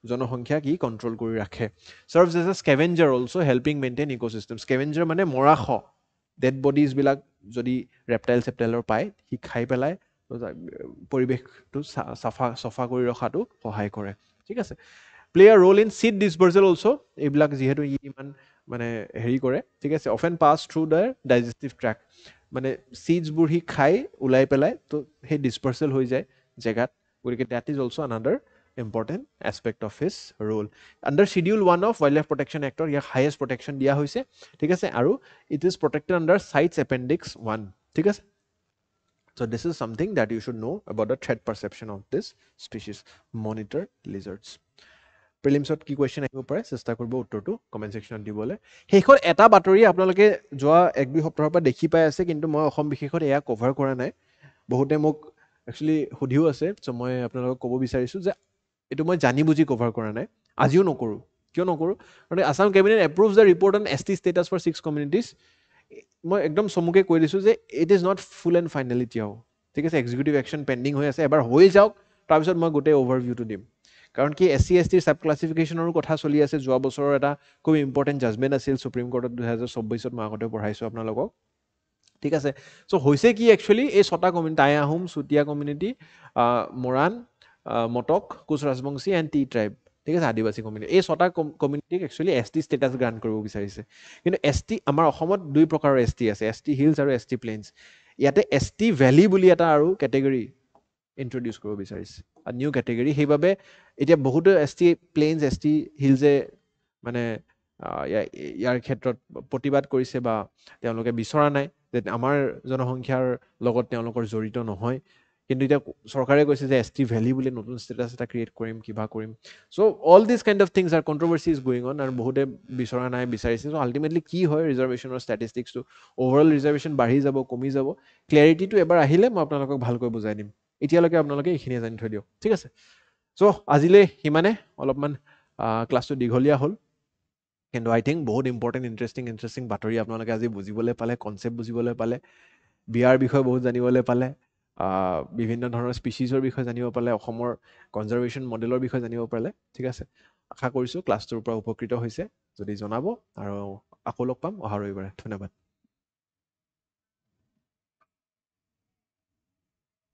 জনসংখ্যা কি কণ্ট্ৰল কৰি ৰাখে serves as a scavenger also' helping maintain ecosystem scavenger মানে মৰাশ ডেড বডিজবিলাক যদি ৰেপটাইল চেপটাইলৰ পায় সি খাই পেলাই পৰিৱেশটো চাফা কৰি ৰখাটো সহায় কৰে ঠিক আছে play a role in seed dispersal also' এইবিলাক যিহেতু ই ইমান মানে হেৰি কৰে ঠিক আছে often pass through the digestive tract মানে চিডছবোৰ সি খাই ওলাই পেলাই তো সেই ডিছপাৰ্চেল হৈ যায় জেগাত গতিকে that is also' another important aspect of his role under schedule 1 of wildlife protection act ইয়াক highest protection দিয়া হৈছে ঠিক আছে আৰু it is protected under CITES appendix 1 ঠিক আছে so this is something that you should know about the threat perception of this species monitor lizards প্ৰিলিমছত কি question আহিব পাৰে চেষ্টা কৰিব উত্তৰটো কমেণ্ট ছেকশ্যনত দিবলৈ শেষত এটা বাতৰি আপোনালোকে যোৱা 1-2 সপ্তাহৰ পৰা দেখি পাই আছে কিন্তু মই অসম বিশেষত এয়া কভাৰ কৰা নাই বহুতে মোক একচুৱেলি সুধিও আছে চ' মই আপোনালোকক ক'ব বিচাৰিছোঁ যে এইটো মই জানি বুজি কভাৰ কৰা নাই আজিও নকৰোঁ কিয় নকৰোঁ কাৰণ Assam cabinet approves the report on ST status for 6 communities মই একদম চমুকে কৈ দিছোঁ যে it is not full and final এতিয়াও ঠিক আছে এক্সিকিউটিভ একশ্যন পেণ্ডিং হৈ আছে এবাৰ হৈ যাওক তাৰপিছত মই গোটেই অভাৰভিউটো দিম কাৰণ কি SC ST ৰ ছাব ক্লাছিফিকেশ্যনৰো কথা চলি আছে যোৱা বছৰৰ এটা খুব ইম্পৰ্টেণ্ট জাজমেণ্ট আছিল সুপ্ৰিম কোৰ্টত 2024 মই আগতে পঢ়াইছোঁ আপোনালোকক ঠিক আছে চ' হৈছে কি একচুৱেলি এই 6টা community Tai Ahom Chutia community Moran Matak Koch Rajbongshi and tea tribe ঠিক আছে আদিবাসী কমিউনিটি এই 6টা কমিউনিটিক একচুৱেলি ST ষ্টেটাছ গ্ৰাণ্ট কৰিব বিচাৰিছে কিন্তু ST আমাৰ অসমত 2 প্ৰকাৰৰ ST আছে ST হিলছ আৰু ST প্লেইনছ ইয়াতে ST ভেলী বুলি এটা আৰু কেটেগৰী ইন্ট্ৰডিউচ কৰিব বিচাৰিছে নিউ কেটেগৰী সেইবাবে এতিয়া বহুতো ST প্লেইনছ ST হিলছে মানে ইয়াৰ ক্ষেত্ৰত প্ৰতিবাদ কৰিছে বা তেওঁলোকে বিচৰা নাই যে আমাৰ জনসংখ্যাৰ লগত তেওঁলোকৰ জড়িত নহয় কিন্তু এতিয়া চৰকাৰে কৈছে যে ST ভেলী বুলি নতুন ষ্টেটাছ এটা ক্ৰিয়েট কৰিম কিবা কৰিম so' all this kind of things are controversy is going on আৰু বহুতে বিচৰা নাই বিচাৰিছে চ' আল্টিমেটলি কি হয় ৰিজাৰ্ভেশ্যনৰ ষ্টেটিষ্টিক্সটো অভাৰঅল ৰিজাৰ্ভেশ্যন বাঢ়ি যাব কমি যাব ক্লেৰিটিটো এবাৰ আহিলে মই আপোনালোকক ভালকৈ বুজাই দিম এতিয়ালৈকে আপোনালোকে এইখিনিয়ে জানি থৈ দিয়ক ঠিক আছে চ' আজিলৈ সিমানে অলপমান ক্লাছটো দীঘলীয়া হ'ল কিন্তু আই থিংক বহুত ইম্পৰ্টেণ্ট ইণ্টাৰেষ্টিং বাতৰি আপোনালোকে আজি বুজিবলৈ পালে কনচেপ্ট বুজিবলৈ পালে বিয়াৰ বিষয়ে বহুত জানিবলৈ পালে বিভিন্ন ধৰণৰ স্পিচিছৰ বিষয়ে জানিব পালে অসমৰ কনজাৰ্ভেশ্যন মডেলৰ বিষয়ে জানিব পালে ঠিক আছে আশা কৰিছোঁ ক্লাছটোৰ পৰা উপকৃত হৈছে যদি জনাব আৰু আকৌ লগ পাম অহা ৰবিবাৰে ধন্যবাদ